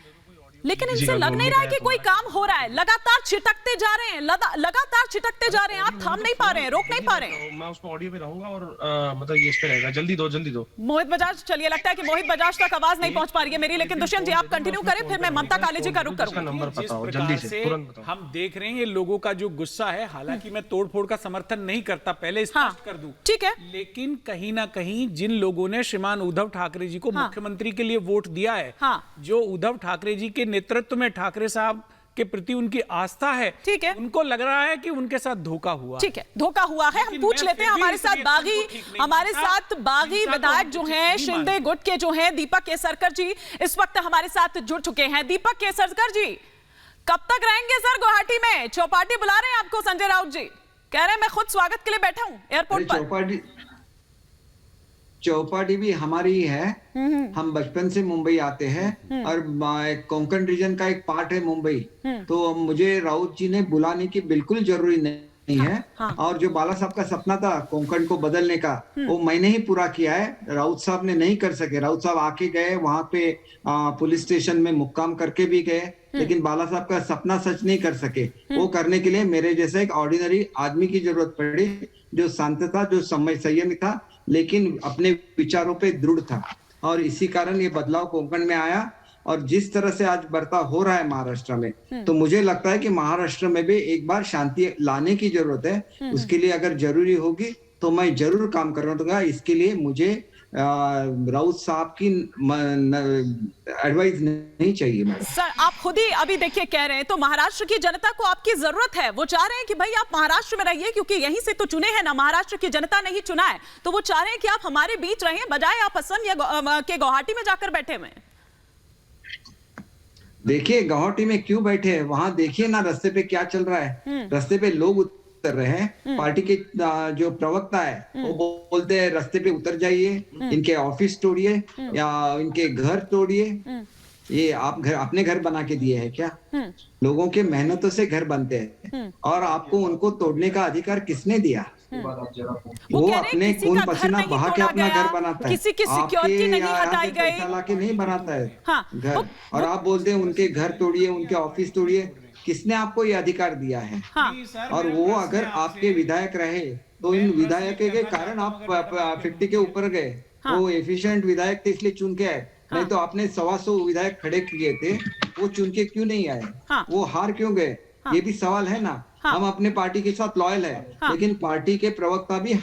लेकिन इनसे लग नहीं रहा है कि कोई काम हो रहा है। लगातार छिटकते जा रहे हैं, लगातार छिटकते जा रहे हैं, आप थाम नहीं पा रहे हैं, रोक नहीं पा रहे हैं। मैं उस पर ऑडियो पे रहूंगा और मतलब ये इस पे रहेगा, जल्दी दो। मोहित बजाज, चलिए लगता है कि मोहित बजाज तक आवाज नहीं पहुंच पा रही है मेरी, लेकिन दुष्यंत जी आप कंटिन्यू करें, फिर मैं ममता काली जी का रुख करूंगा। नंबर जिस बताओ, प्रकार जल्दी से से, तुरंत बताओ। हम देख रहे हैं ये लोगों का जो गुस्सा है, हालांकि मैं तोड़फोड़ का समर्थन नहीं करता, पहले स्पष्ट कर दूं, ठीक है, लेकिन कहीं ना कहीं जिन लोगों ने श्रीमान उद्धव ठाकरे जी को मुख्यमंत्री के लिए वोट दिया है, जो उद्धव ठाकरे जी के नेतृत्व में ठाकरे साहब के प्रति उनकी आस्था है, ठीक है, उनको लग रहा है कि उनके साथ धोखा हुआ। ठीक है, धोखा हुआ है। हम पूछ लेते हैं, हमारे साथ बागी विधायक जो हैं शिंदे गुट के जो हैं दीपक केसरकर जी इस वक्त हमारे साथ जुड़ चुके हैं। दीपक केसरकर जी, कब तक रहेंगे सर गुवाहाटी में? चौपाटी बुला रहे हैं आपको संजय राउत जी, कह रहे हैं मैं खुद स्वागत के लिए बैठा हूं एयरपोर्ट पर। चौपाटी भी हमारी ही है, हम बचपन से मुंबई आते हैं और कोंकण रीजन का एक पार्ट है मुंबई, तो मुझे राउत जी ने बुलाने की बिल्कुल जरूरी नहीं है। और जो बाला साहब का सपना था कोंकण को बदलने का, वो मैंने ही पूरा किया है, राउत साहब ने नहीं कर सके। राउत साहब आके गए, वहां पे पुलिस स्टेशन में मुक्काम करके भी गए, लेकिन बाला साहब का सपना सच नहीं कर सके। वो करने के लिए मेरे जैसा एक ऑर्डिनरी आदमी की जरूरत पड़ी, जो शांत था, जो संयमी था, लेकिन अपने विचारों पे दृढ़ था, और इसी कारण ये बदलाव कोंकण में आया। और जिस तरह से आज बर्ताव हो रहा है महाराष्ट्र में, तो मुझे लगता है कि महाराष्ट्र में भी एक बार शांति लाने की जरूरत है। उसके लिए अगर जरूरी होगी तो मैं जरूर काम करूंगा। इसके लिए मुझे राउत साहब की एडवाइस नहीं चाहिए। सर आप खुद ही अभी देखिए कह रहे हैं, तो महाराष्ट्र की जनता को आपकी जरूरत है, वो चाह रहे हैं कि भाई आप महाराष्ट्र में रहिए, क्योंकि यहीं से तो चुने हैं ना, महाराष्ट्र की जनता ने ही चुना है, तो वो चाह रहे हैं कि आप हमारे बीच रहें, बजाय आप असम या के गुवाहाटी में जाकर बैठे हुए। देखिए गुवाहाटी में क्यों बैठे हैं, वहां देखिए ना रास्ते पे क्या चल रहा है। रास्ते पे लोग उतर रहे हैं, पार्टी के जो प्रवक्ता है वो बोलते हैं रास्ते पे उतर जाइए, इनके ऑफिस तोड़िए या इनके घर तोड़िए। ये आप घर अपने घर बना के दिए हैं क्या? लोगों के मेहनतों से घर बनते हैं, और आपको उनको तोड़ने का अधिकार किसने दिया? वो अपने खून पसीना बहा के अपना घर बनाता है, किसी की सिक्योरिटी नहीं हटाई गई, पैसा लाके नहीं बनाता है घर। और आप बोलते हैं उनके घर तोड़िए, उनके ऑफिस तोड़िए। किसने आपको ये अधिकार दिया है? और वो अगर आपके विधायक रहे तो इन विधायक के कारण आप 50 के ऊपर गए। वो एफिशिएंट विधायक थे इसलिए चुन के आए, नहीं तो आपने 125 विधायक खड़े किए थे, वो चुन के क्यों नहीं आए? वो हार क्यों गए? ये भी सवाल है ना। हम अपने पार्टी के साथ लॉयल है, लेकिन पार्टी के प्रवक्ता भी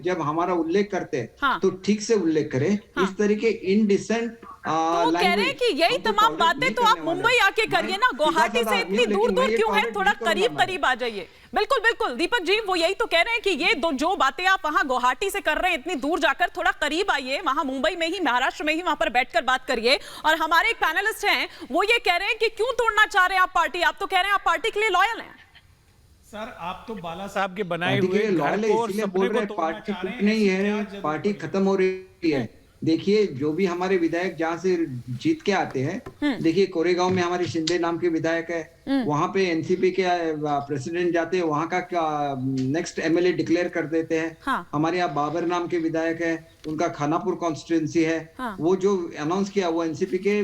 जब हमारा उल्लेख करते हैं तो ठीक से उल्लेख करें। इस तरीके इनडिसेंट तो कह रहे हैं कि यही तमाम बातें तो आप मुंबई आके करिए ना, गुवाहाटी से इतनी दूर दूर क्यों है, थोड़ा करीब करीब आ जाइए। बिल्कुल बिल्कुल दीपक जी, वो यही तो कह रहे हैं कि ये जो बातें आप वहां गुवाहाटी से कर रहे हैं, इतनी दूर जाकर थोड़ा करीब आइए, वहां मुंबई में ही, महाराष्ट्र में ही, वहां पर बैठकर बात करिए। और हमारे एक पैनलिस्ट हैं, वो ये कह रहे हैं कि क्यों तोड़ना चाह रहे हैं आप पार्टी? आप तो कह रहे हैं आप पार्टी के लिए लॉयल हैं। सर आप तो बाला साहब के बनाए हुए घर को और सपने को पार्टी टूटने ही है, पार्टी खत्म हो रही है। देखिए जो भी हमारे विधायक जहाँ से जीत के आते हैं, देखिए कोरेगांव में हमारे शिंदे नाम के विधायक है, वहां पे एनसीपी के प्रेसिडेंट जाते हैं, वहां का नेक्स्ट एमएलए डिक्लेयर कर देते हैं। हमारे यहाँ बाबर नाम के विधायक है, उनका खानापुर कॉन्स्टिट्यूंसी है, वो जो अनाउंस किया वो एनसीपी के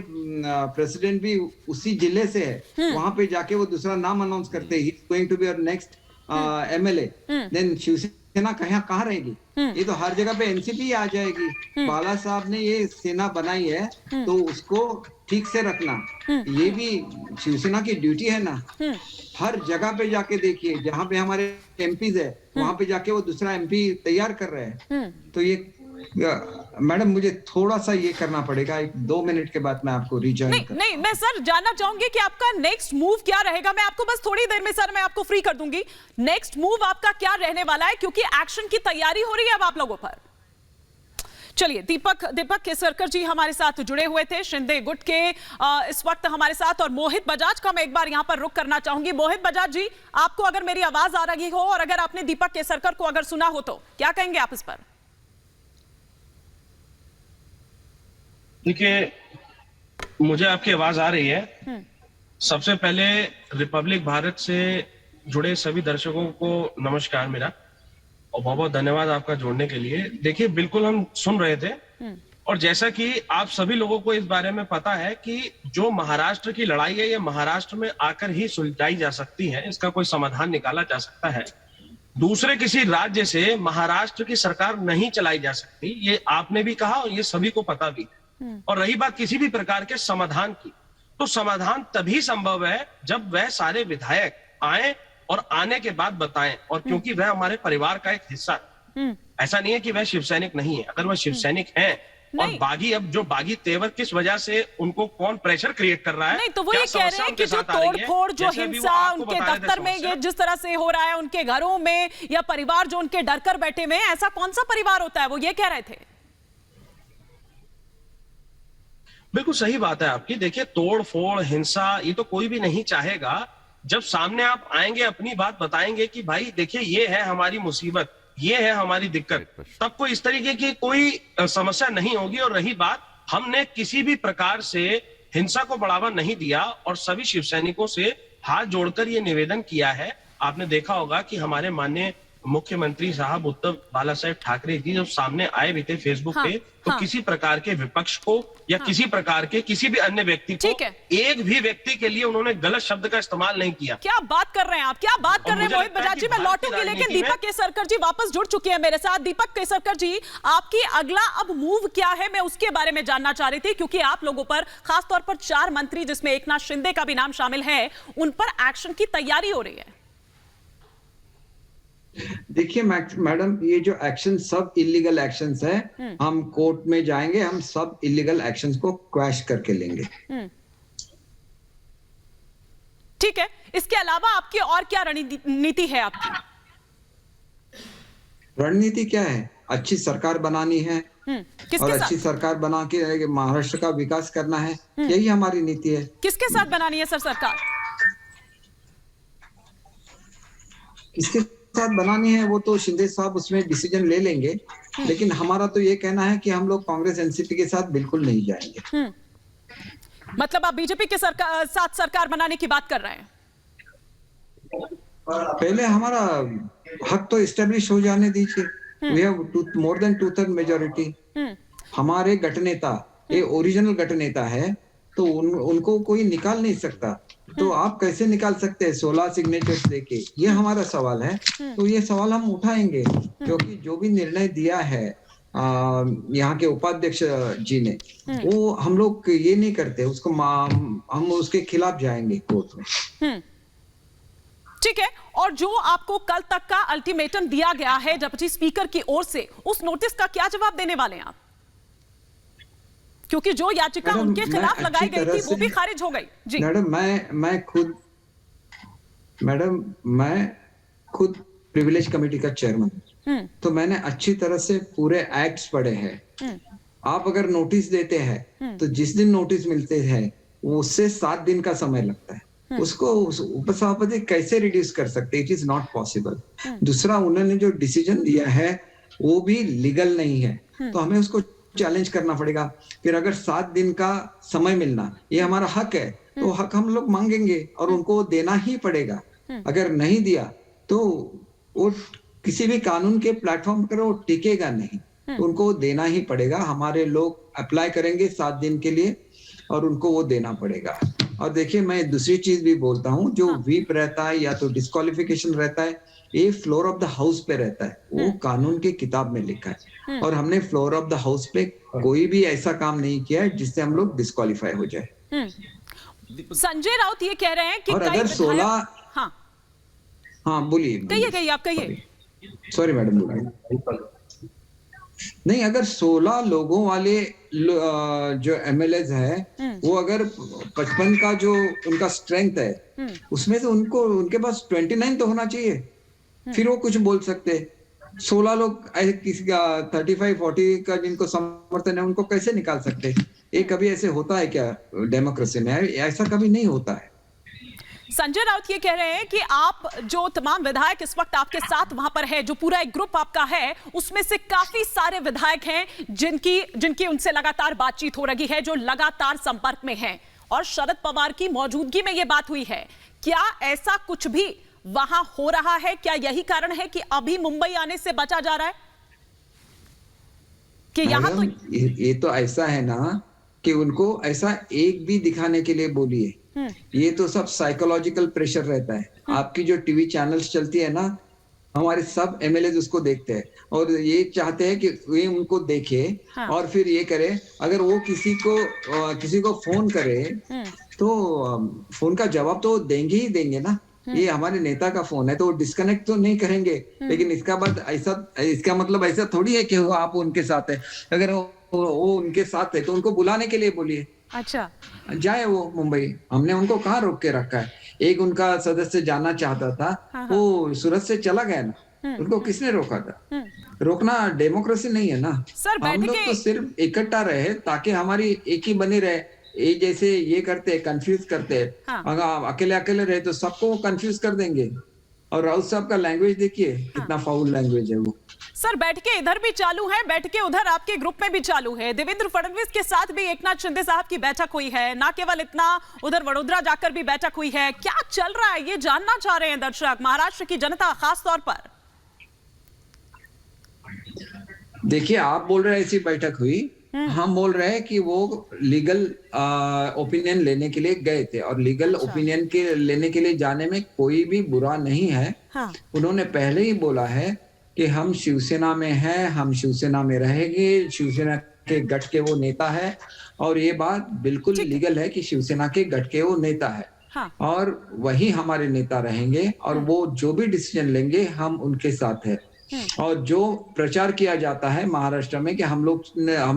प्रेसिडेंट भी उसी जिले से है, वहां पे जाके वो दूसरा नाम अनाउंस करते हैं, he is going to be our next MLA. Then Shiv Sena कहाँ रहेगी? ये तो हर जगह पे एनसीपी आ जाएगी। बाला साहब ने ये सेना बनाई है तो उसको ठीक से रखना, ये भी शिवसेना की ड्यूटी है ना। हर जगह पे जाके देखिए, जहाँ पे हमारे एमपीज है वहां पे जाके वो दूसरा एमपी तैयार कर रहे हैं। तो ये मैडम मुझे थोड़ा सा ये करना पड़ेगा, 2 मिनट के बाद मैं आपको रिजॉइन नहीं, मैं सर जानना चाहूंगी कि आपका नेक्स्ट मूव क्या रहेगा। मैं आपको बस थोड़ी देर में सर मैं आपको फ्री कर दूंगी। नेक्स्ट मूव आपका क्या रहने वाला है, क्योंकि एक्शन की तैयारी हो रही है अब आप लोगों पर। चलिए दीपक केसरकर जी हमारे साथ जुड़े हुए थे, शिंदे गुट के इस वक्त हमारे साथ। और मोहित बजाज का मैं एक बार यहां पर रुक करना चाहूंगी। मोहित बजाज जी, आपको अगर मेरी आवाज आ रही हो और अगर आपने दीपक केसरकर को अगर सुना हो तो क्या कहेंगे आप इस पर? देखिए, मुझे आपकी आवाज आ रही है। सबसे पहले रिपब्लिक भारत से जुड़े सभी दर्शकों को नमस्कार मेरा, और बहुत बहुत धन्यवाद आपका जोड़ने के लिए। देखिए, बिल्कुल हम सुन रहे थे, और जैसा कि आप सभी लोगों को इस बारे में पता है कि जो महाराष्ट्र की लड़ाई है, ये महाराष्ट्र में आकर ही सुलझाई जा सकती है, इसका कोई समाधान निकाला जा सकता है। दूसरे किसी राज्य से महाराष्ट्र की सरकार नहीं चलाई जा सकती, ये आपने भी कहा और ये सभी को पता भी है। और रही बात किसी भी प्रकार के समाधान की, तो समाधान तभी संभव है जब वह सारे विधायक आए और आने के बाद बताएं, और क्योंकि वह हमारे परिवार का एक हिस्सा है। ऐसा नहीं है कि वह शिवसैनिक नहीं है। अगर वह शिवसैनिक हैं और बागी, अब जो बागी तेवर किस वजह से उनको कौन प्रेशर क्रिएट कर रहा है, नहीं तो वो ये कह रहे हैं कि जो तोड़फोड़, जो हिंसा उनके दफ्तर में ये जिस तरह से हो रहा है, उनके घरों में, या परिवार जो उनके डर कर बैठे हुए हैं, ऐसा कौन सा परिवार होता है, वो ये कह रहे थे। बिल्कुल सही बात है आपकी। देखिए, तोड़ फोड़, हिंसा, ये तो कोई भी नहीं चाहेगा। जब सामने आप आएंगे, अपनी बात बताएंगे कि भाई देखिए ये है हमारी मुसीबत, ये है हमारी दिक्कत, तब कोई इस तरीके की कोई समस्या नहीं होगी। और रही बात, हमने किसी भी प्रकार से हिंसा को बढ़ावा नहीं दिया, और सभी शिवसैनिकों से हाथ जोड़कर ये निवेदन किया है। आपने देखा होगा कि हमारे माननीय मुख्यमंत्री साहब उद्धव बाला साहेब ठाकरे जी जब सामने आए भी थे फेसबुक पे, तो किसी प्रकार के विपक्ष को या किसी प्रकार के किसी भी अन्य व्यक्ति को, एक भी व्यक्ति के लिए उन्होंने गलत शब्द का इस्तेमाल नहीं किया। क्या बात कर रहे हैं आप, क्या बात कर रहे हैं मोहित बजाज जी? मैं लौटूंगी, लेकिन दीपक केसरकर जी वापस जुड़ चुके हैं मेरे साथ। दीपक केसरकर जी, आपकी अगला अब मूव क्या है, मैं उसके बारे में जानना चाह रही थी, क्योंकि आप लोगों पर खासतौर पर 4 मंत्री, जिसमें एकनाथ शिंदे का भी नाम शामिल है, उन पर एक्शन की तैयारी हो रही है। देखिए मैडम, ये जो एक्शन सब इलीगल एक्शंस है, हम कोर्ट में जाएंगे, हम सब इलीगल एक्शंस को क्वैश करके लेंगे। ठीक है, इसके अलावा आपकी और क्या रणनीति है आपकी? रणनीति क्या है? अच्छी सरकार बनानी है, और अच्छी सरकार बना के महाराष्ट्र का विकास करना है, यही हमारी नीति है। किसके साथ बनानी है सर सरकार? किसके साथ बनानी है वो तो शिंदे साहब उसमें डिसीजन ले लेंगे, लेकिन हमारा तो ये कहना है कि हम लोग कांग्रेस एनसीपी के साथ बिल्कुल नहीं जाएंगे। मतलब आप बीजेपी के साथ सरकार बनाने की बात कर रहे हैं? पहले हमारा हक तो एस्टेब्लिश हो जाने दीजिए। We have more than 2/3 majority. हमारे गठनेता, ये ओरिजिनल गठनेता है, तो उनको कोई निकाल नहीं सकता। तो आप कैसे निकाल सकते हैं 16 सिग्नेचर्स देके? ये हमारा सवाल है। तो ये सवाल हम उठाएंगे, क्योंकि जो भी निर्णय दिया है यहाँ के उपाध्यक्ष जी ने, वो हम लोग ये नहीं करते, उसको हम उसके खिलाफ जाएंगे कोर्ट में। ठीक है, और जो आपको कल तक का अल्टीमेटम दिया गया है डिप्टी स्पीकर की ओर से, उस नोटिस का क्या जवाब देने वाले हैं आप? क्योंकि जो याचिका उनके खिलाफ लगाई गई थी वो भी खारिज हो गई। जी मैडम, मैं खुद प्रिविलेज कमेटी का चेयरमैन, तो मैंने अच्छी तरह से पूरे एक्ट्स पढ़े हैं। आप अगर नोटिस देते हैं तो जिस दिन नोटिस मिलते हैं उससे 7 दिन का समय लगता है। उसको उपसभापति कैसे रिड्यूस कर सकते? It is not possible. दूसरा, उन्होंने जो डिसीजन दिया है वो भी लीगल नहीं है, तो हमें उसको चैलेंज करना पड़ेगा। फिर अगर 7 दिन का समय मिलना, ये हमारा हक है, तो हक हम लोग मांगेंगे और उनको देना ही पड़ेगा। अगर नहीं दिया तो वो किसी भी कानून के प्लेटफॉर्म पर वो टिकेगा नहीं, तो उनको देना ही पड़ेगा। हमारे लोग अप्लाई करेंगे 7 दिन के लिए और उनको वो देना पड़ेगा। और देखिए, मैं दूसरी चीज भी बोलता हूँ, जो व्हीप रहता है या तो डिस्क्वालिफिकेशन रहता है, ये फ्लोर ऑफ द हाउस पे रहता है, वो कानून की किताब में लिखा है, और हमने फ्लोर ऑफ द हाउस पे कोई भी ऐसा काम नहीं किया है जिससे हम लोग डिस्क्वालीफाई हो जाए। संजय राउत ये कह रहे हैं कि और अगर 16 हाँ बोलिए, कहिए आप कहिए। सॉरी मैडम, नहीं, अगर 16 लोगों वाले जो एमएलएज है, वो अगर 55 का जो उनका स्ट्रेंथ है, उसमें से उनको उनके पास 29 तो होना चाहिए, फिर वो कुछ बोल सकते। 16 लोग किसी का 35-40 का जिनको समर्थन है, उनको कैसे निकाल सकते? ये कभी ऐसे होता है क्या डेमोक्रेसी में? ऐसा कभी नहीं होता है। संजय राउत ये कह रहे हैं कि आप जो तमाम विधायक इस वक्त आपके साथ वहां पर है, जो पूरा एक ग्रुप आपका है, उसमें से काफी सारे विधायक हैं जिनकी उनसे लगातार बातचीत हो रही है, जो लगातार संपर्क में हैं, और शरद पवार की मौजूदगी में ये बात हुई है। क्या ऐसा कुछ भी वहां हो रहा है? क्या यही कारण है कि अभी मुंबई आने से बचा जा रहा है? कि यहाँ तो ये तो ऐसा है ना कि उनको ऐसा एक भी दिखाने के लिए बोलिए, ये तो सब साइकोलॉजिकल प्रेशर रहता है। आपकी जो टीवी चैनल्स चलती है ना, हमारे सब एमएलए उसको देखते हैं और ये चाहते हैं कि वे उनको देखे और फिर ये करे। अगर वो किसी को फोन करे तो फोन का जवाब तो देंगे ही देंगे ना। ये हमारे नेता का फोन है तो वो डिस्कनेक्ट तो नहीं करेंगे, लेकिन इसका मतलब ऐसा थोड़ी है कि आप उनके साथ है। अगर वो उनके साथ है तो उनको बुलाने के लिए बोलिए। अच्छा, जाए वो मुंबई, हमने उनको कहाँ रोक के रखा है। एक उनका सदस्य जाना चाहता था, वो सूरत से चला गया ना, उनको किसने रोका था? रोकना डेमोक्रेसी नहीं है ना। सर, हम लोग तो सिर्फ इकट्ठा रहे ताकि हमारी एक ही बनी रहे। ये जैसे ये करते कंफ्यूज करते हैं, अगर अकेले अकेले रहे तो सबको कंफ्यूज कर देंगे। और राउत साहब का लैंग्वेज देखिए, कितना फाउल लैंग्वेज है वो। सर, बैठके इधर भी चालू है, बैठके उधर आपके ग्रुप में भी चालू है। देवेंद्र फडणवीस के साथ भी एकनाथ शिंदे साहब की बैठक हुई है। ना केवल इतना, उधर वडोदरा जाकर भी बैठक हुई है। क्या चल रहा है ये जानना चाह रहे हैं दर्शक, महाराष्ट्र की जनता खास तौर पर। देखिए, आप बोल रहे हैं ऐसी बैठक हुई, हम बोल रहे हैं कि वो लीगल ओपिनियन लेने के लिए गए थे और लीगल ओपिनियन के लेने के लिए जाने में कोई भी बुरा नहीं है। उन्होंने पहले ही बोला है कि हम शिवसेना में हैं, हम शिवसेना में रहेंगे, शिवसेना के गठ के वो नेता है और ये बात बिल्कुल लीगल है कि शिवसेना के गठ के वो नेता है और वही हमारे नेता रहेंगे और वो जो भी डिसीजन लेंगे हम उनके साथ है। और जो प्रचार किया जाता है महाराष्ट्र में कि हम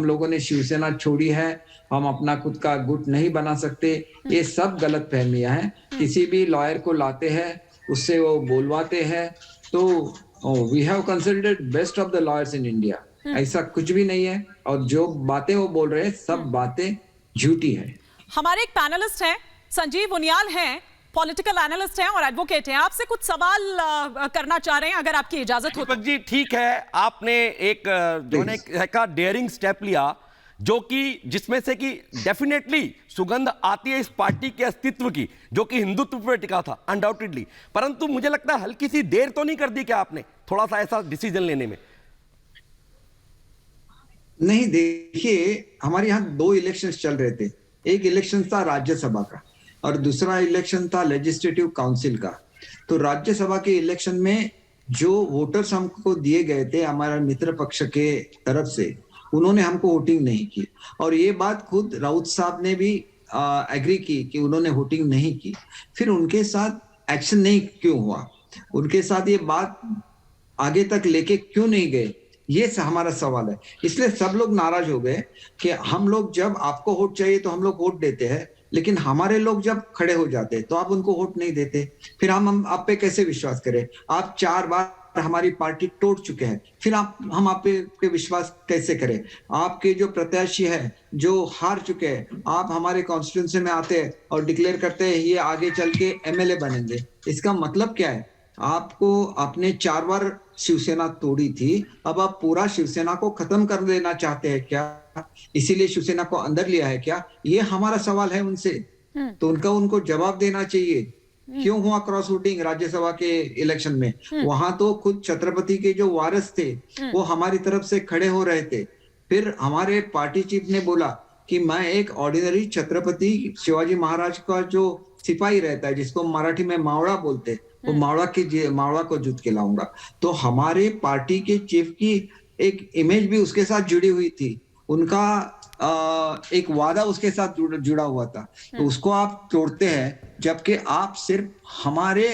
लोगों ने शिवसेना छोड़ी है, हम अपना खुद का गुट नहीं बना सकते, ये सब गलत फहमियां हैं। किसी भी लॉयर को लाते हैं, उससे वो बोलवाते हैं, तो we have considered best of the lawyers in India. ऐसा कुछ भी नहीं है और जो बातें वो बोल रहे हैं सब बातें झूठी है। हमारे एक पैनलिस्ट हैं, संजीव उनियाल हैं, पॉलिटिकल एनालिस्ट हैं और एडवोकेट हैं, आपसे कुछ सवाल करना चाह रहे हैं अगर आपकी इजाजत हो। दीपक जी, ठीक है, आपने एक डेयरिंग स्टेप लिया जो कि जिसमें से कि डेफिनेटली सुगंध आती है इस पार्टी के अस्तित्व की, जो कि हिंदुत्व पर टिका था अनडाउटेडली, परंतु मुझे लगता है हल्की सी देर तो नहीं कर दी क्या आपने थोड़ा सा ऐसा डिसीजन लेने में? नहीं, देखिए, हमारे यहाँ 2 इलेक्शंस चल रहे थे। एक इलेक्शन था राज्यसभा का और दूसरा इलेक्शन था लेजिस्लेटिव काउंसिल का। तो राज्यसभा के इलेक्शन में जो वोटर्स हमको दिए गए थे हमारा मित्र पक्ष के तरफ से, उन्होंने हमको वोटिंग नहीं की और ये बात खुद राउत साहब ने भी एग्री की कि उन्होंने वोटिंग नहीं की। फिर उनके साथ एक्शन नहीं क्यों हुआ, उनके साथ ये बात आगे तक लेके क्यों नहीं गए, ये हमारा सवाल है। इसलिए सब लोग नाराज हो गए कि हम लोग जब आपको वोट चाहिए तो हम लोग वोट देते हैं, लेकिन हमारे लोग जब खड़े हो जाते तो आप उनको वोट नहीं देते। फिर हम आप पे कैसे विश्वास करें? आप 4 बार हमारी पार्टी तोड़ चुके हैं, फिर हम आप पे विश्वास कैसे करें? आपके जो प्रत्याशी है जो हार चुके हैं, आप हमारे कॉन्स्टिट्यूंसी में आते हैं और डिक्लेयर करते हैं ये आगे चल के एमएलए बनेंगे। इसका मतलब क्या है? आपको आपने 4 बार शिवसेना तोड़ी थी, अब आप पूरा शिवसेना को खत्म कर देना चाहते हैं क्या? इसीलिए शिवसेना को अंदर लिया है क्या? ये हमारा सवाल है उनसे, तो उनको जवाब देना चाहिए। क्यों हुआ क्रॉस वोटिंग राज्यसभा के इलेक्शन में? वहां तो खुद छत्रपति के जो वारिस थे वो हमारी तरफ से खड़े हो रहे थे। फिर हमारे पार्टी चीफ ने बोला कि मैं एक ऑर्डिनरी छत्रपति शिवाजी महाराज का जो सिपाही रहता है, जिसको मराठी में मावड़ा बोलते, वो मावड़ा को जुट के लाऊंगा। तो हमारे पार्टी के चीफ की एक इमेज भी उसके साथ जुड़ी हुई थी, उनका एक वादा उसके साथ जुड़ा हुआ था, तो उसको आप तोड़ते हैं, जबकि आप सिर्फ हमारे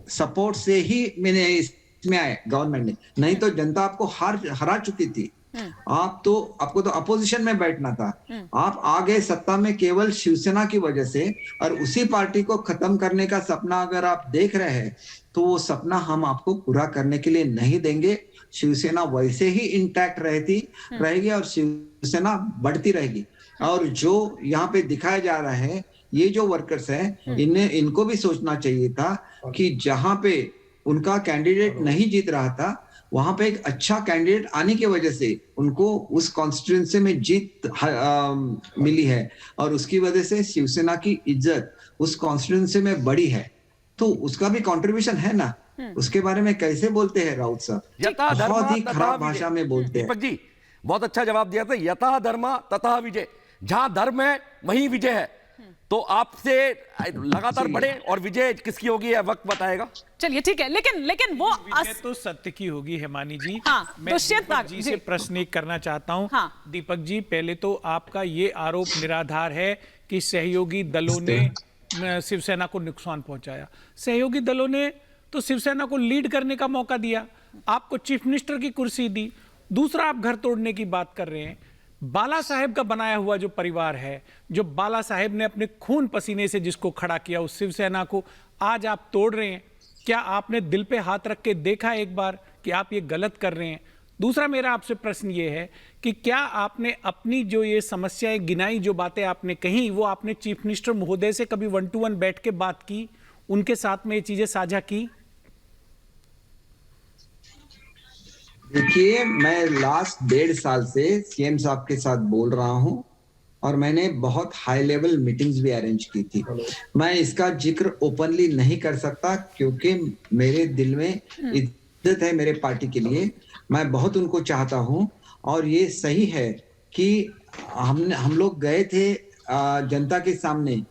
सपोर्ट से ही मैंने इसमें आए गवर्नमेंट ने, नहीं तो जनता आपको हरा चुकी थी। आपको तो अपोजिशन में बैठना था, आप आ गए सत्ता में केवल शिवसेना की वजह से, और उसी पार्टी को खत्म करने का सपना अगर आप देख रहे हैं तो वो सपना हम आपको पूरा करने के लिए नहीं देंगे। शिवसेना वैसे ही इंटैक्ट रहेगी और शिवसेना बढ़ती रहेगी। और जो यहाँ पे दिखाया जा रहा है ये जो वर्कर्स हैं इनको भी सोचना चाहिए था कि जहां पे उनका कैंडिडेट नहीं जीत रहा था वहां पे एक अच्छा कैंडिडेट आने की वजह से उनको उस कॉन्स्टिट्यूएंसी में जीत मिली है और उसकी वजह से शिवसेना की इज्जत उस कॉन्स्टिट्यूएंसी में बढ़ी है, तो उसका भी कंट्रीब्यूशन है ना। उसके बारे में कैसे बोलते हैं राउत साहब, बहुत ही खराब भाषा में बोलते हैं। दीपक जी बहुत अच्छा जवाब दिया था, यथा धर्म तथा विजय, जहां धर्म है वहीं विजय है, तो आपसे लगातार बढ़े और विजय किसकी होगी यह वक्त बताएगा। चलिए ठीक है, लेकिन वो तो सत्य की होगी हेमानी जी। हाँ, मैं दीपक जी से प्रश्न एक करना चाहता हूं। हाँ। दीपक जी, पहले तो आपका ये आरोप निराधार है कि सहयोगी दलों ने शिवसेना को नुकसान पहुंचाया। सहयोगी दलों ने तो शिवसेना को लीड करने का मौका दिया, आपको चीफ मिनिस्टर की कुर्सी दी। दूसरा, आप घर तोड़ने की बात कर रहे हैं। बाला साहेब का बनाया हुआ जो परिवार है, जो बाला साहेब ने अपने खून पसीने से जिसको खड़ा किया, उस शिवसेना को आज आप तोड़ रहे हैं। क्या आपने दिल पे हाथ रख के देखा एक बार कि आप ये गलत कर रहे हैं? दूसरा मेरा आपसे प्रश्न ये है कि क्या आपने अपनी जो ये समस्याएं गिनाई, जो बातें आपने कही, वो आपने चीफ मिनिस्टर महोदय से कभी 1 to 1 बैठ के बात की, उनके साथ में ये चीजें साझा की? देखिए, मैं लास्ट 1.5 साल से सीएम साहब के साथ बोल रहा हूं और मैंने बहुत हाई लेवल मीटिंग्स भी अरेंज की थी। मैं इसका जिक्र ओपनली नहीं कर सकता क्योंकि मेरे दिल में इज्जत है मेरे पार्टी के लिए, मैं बहुत उनको चाहता हूं और ये सही है कि हम लोग गए थे जनता के सामने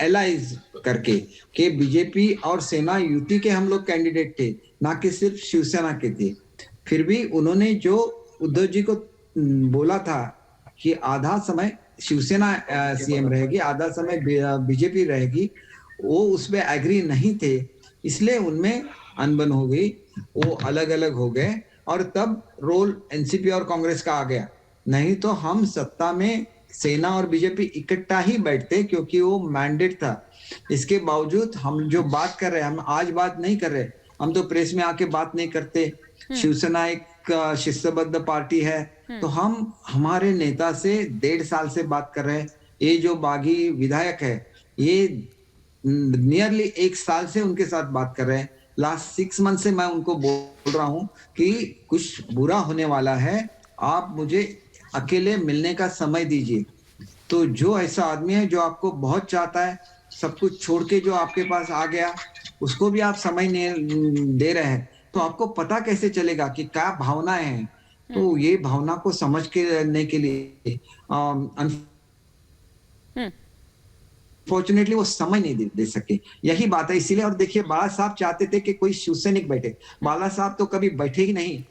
एलाइज करके कि बीजेपी और सेना यूटी के हम लोग कैंडिडेट थे, ना कि सिर्फ शिवसेना के थे। फिर भी उन्होंने जो उद्धव जी को बोला था कि आधा समय शिवसेना सीएम रहेगी, आधा समय बीजेपी रहेगी, वो उसमें एग्री नहीं थे, इसलिए उनमें अनबन हो गई, वो अलग अलग हो गए और तब रोल एनसीपी और कांग्रेस का आ गया। नहीं तो हम सत्ता में सेना और बीजेपी इकट्ठा ही बैठते क्योंकि वो मैंडेट था। इसके बावजूद हम जो बात कर रहे हैं, हम आज बात नहीं कर रहे, हम तो प्रेस में आके बात नहीं करते। शिवसेना एक शिस्तबद्ध पार्टी है, तो हम हमारे नेता से 1.5 साल से बात कर रहे हैं। ये जो बागी विधायक है, ये नियरली 1 साल से उनके साथ बात कर रहे हैं। लास्ट 6 मंथ से मैं उनको बोल रहा हूं कि कुछ बुरा होने वाला है, आप मुझे अकेले मिलने का समय दीजिए। तो जो ऐसा आदमी है जो आपको बहुत चाहता है, सब कुछ छोड़ के जो आपके पास आ गया, उसको भी आप समय नहीं दे रहे हैं, तो आपको पता कैसे चलेगा कि क्या भावनाएं हैं। तो ये भावना को समझ के रहने के लिए अनफॉर्चुनेटली वो समय नहीं दे सके, यही बात है। इसीलिए, और देखिए, बाला साहब चाहते थे कि कोई शिवसैनिक बैठे, बाला साहब तो कभी बैठे ही नहीं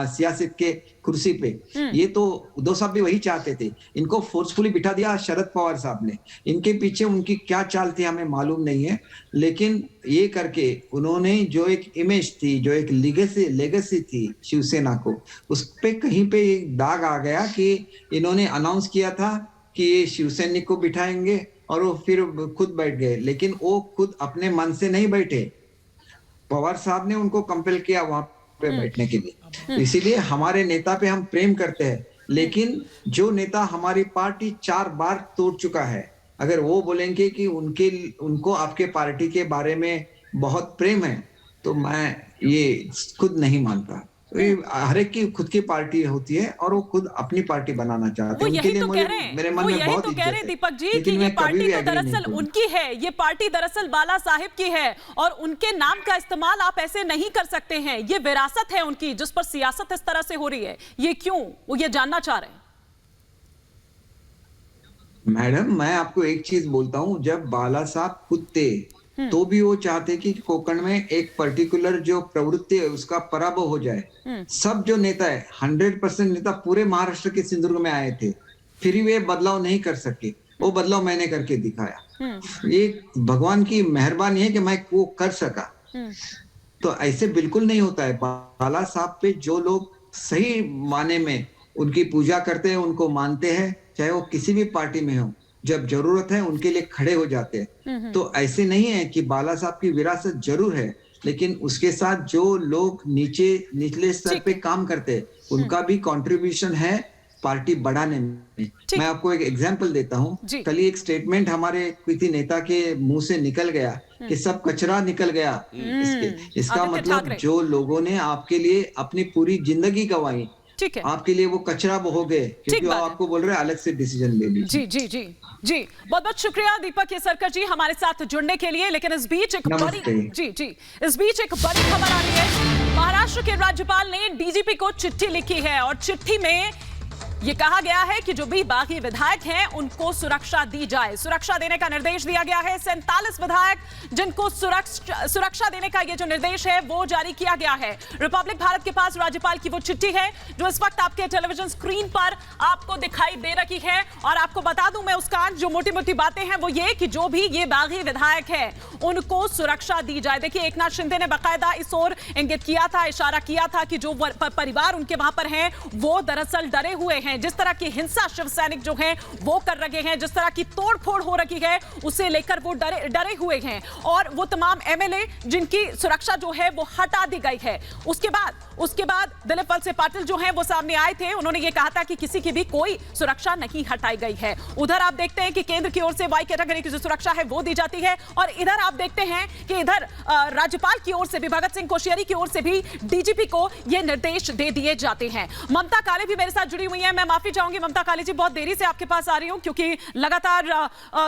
सियासत के कुर्सी पे। ये तो उद्धव साहब भी वही चाहते थे, इनको फोर्सफुली बिठा दिया शरद पवार साहब ने। इनके पीछे उनकी क्या चाल थी हमें मालूम नहीं है, लेकिन ये करके उन्होंने जो एक इमेज थी, जो एक लेगेसी थी शिवसेना को, उस पे कहीं पे एक दाग आ गया कि इन्होंने अनाउंस किया था कि ये शिवसैनिक को बिठाएंगे और वो फिर खुद बैठ गए, लेकिन वो खुद अपने मन से नहीं बैठे, पवार साहब ने उनको कंपेल किया वहां पे बैठने के लिए। इसीलिए हमारे नेता पे हम प्रेम करते हैं, लेकिन जो नेता हमारी पार्टी 4 बार तोड़ चुका है, अगर वो बोलेंगे कि उनको आपके पार्टी के बारे में बहुत प्रेम है, तो मैं ये खुद नहीं मानता। हर एक की खुद की पार्टी होती है और वो खुद अपनी पार्टी बनाना चाहते हैं। उनके लिए मेरे मन में बहुत इज्जत है। दीपक जी कि ये पार्टी तो दरअसल उनकी है, ये पार्टी दरअसल बाला साहिब की है और उनके नाम का इस्तेमाल आप ऐसे नहीं कर सकते हैं। ये विरासत है उनकी, जिस पर सियासत इस तरह से हो रही है, ये क्यों, वो ये जानना चाह रहे हैं। मैडम, मैं आपको एक चीज बोलता हूं, जब बाला साहब खुद थे तो भी वो चाहते कि कोकण में एक पर्टिकुलर जो प्रवृत्ति है उसका पराभव हो जाए। सब जो नेता है, 100% नेता पूरे महाराष्ट्र के सिंधुदुर्ग में आए थे, फिर वे बदलाव नहीं कर सके। वो बदलाव मैंने करके दिखाया। ये भगवान की मेहरबानी है कि मैं वो कर सका। तो ऐसे बिल्कुल नहीं होता है। बाला साहब पे जो लोग सही माने में उनकी पूजा करते हैं, उनको मानते हैं, चाहे वो किसी भी पार्टी में हो, जब जरूरत है उनके लिए खड़े हो जाते हैं। तो ऐसे नहीं है कि बाला साहब की विरासत जरूर है, लेकिन उसके साथ जो लोग निचले स्तर पे काम करते हैं, उनका भी कंट्रीब्यूशन है। पार्टी बढ़ाने में। मैं आपको एक एग्जांपल देता हूँ। जी। कल ही एक स्टेटमेंट हमारे किसी नेता के मुंह से निकल गया कि सब कचरा निकल गया इसका आदित्य मतलब ठाकरे। जो लोगों ने आपके लिए अपनी पूरी जिंदगी गंवाई, ठीक है, आपके लिए वो कचरा हो गए, क्योंकि वो बात है। आपको बोल रहे हैं अलग से डिसीजन ले लीजिए। जी जी जी जी, बहुत बहुत शुक्रिया दीपक केसरकर जी हमारे साथ जुड़ने के लिए। लेकिन इस बीच एक बड़ी इस बीच एक बड़ी खबर आ रही है। महाराष्ट्र के राज्यपाल ने डीजीपी को चिट्ठी लिखी है और चिट्ठी में ये कहा गया है कि जो भी बागी विधायक हैं उनको सुरक्षा दी जाए। सुरक्षा देने का निर्देश दिया गया है। 47 विधायक जिनको सुरक्षा देने का ये जो निर्देश है वो जारी किया गया है। रिपब्लिक भारत के पास राज्यपाल की वो चिट्ठी है जो इस वक्त आपके टेलीविजन स्क्रीन पर आपको दिखाई दे रही है। और आपको बता दूं मैं उसका जो मोटी मोटी बातें हैं वो ये कि जो भी ये बागी विधायक है उनको सुरक्षा दी जाए। देखिए, एकनाथ शिंदे ने बाकायदा इस ओर इंगित किया था, इशारा किया था कि जो परिवार उनके वहां पर हैं वो दरअसल डरे हुए हैं। जिस तरह की हिंसा शिव सैनिक जो हैं वो कर रहे हैं, जिस तरह की तोड़फोड़ हो रही है उसे लेकर वो डरे हुए हैं। और वो तमाम एमएलए जिनकी सुरक्षा जो है वो हटा दी गई है। उसके बाद दिलीप वलसे पाटिल जो हैं वो सामने आए थे। उन्होंने ये कहा था कि किसी की भी कोई सुरक्षा नहीं हटाई गई है। उधर आप देखते हैं कि केंद्र की ओर से वाई कैटेगरी की जो सुरक्षा है वो दी जाती है। और इधर आप देखते हैं कि इधर राज्यपाल की ओर से भी, भगत सिंह कोश्यारी की ओर से भी डीजीपी को ये निर्देश दे दिए जाते हैं। ममता काले भी मेरे साथ जुड़ी हुई है। मैं माफी चाहूंगी ममता काले जी, बहुत देरी से आपके पास आ रही हूं क्योंकि लगातार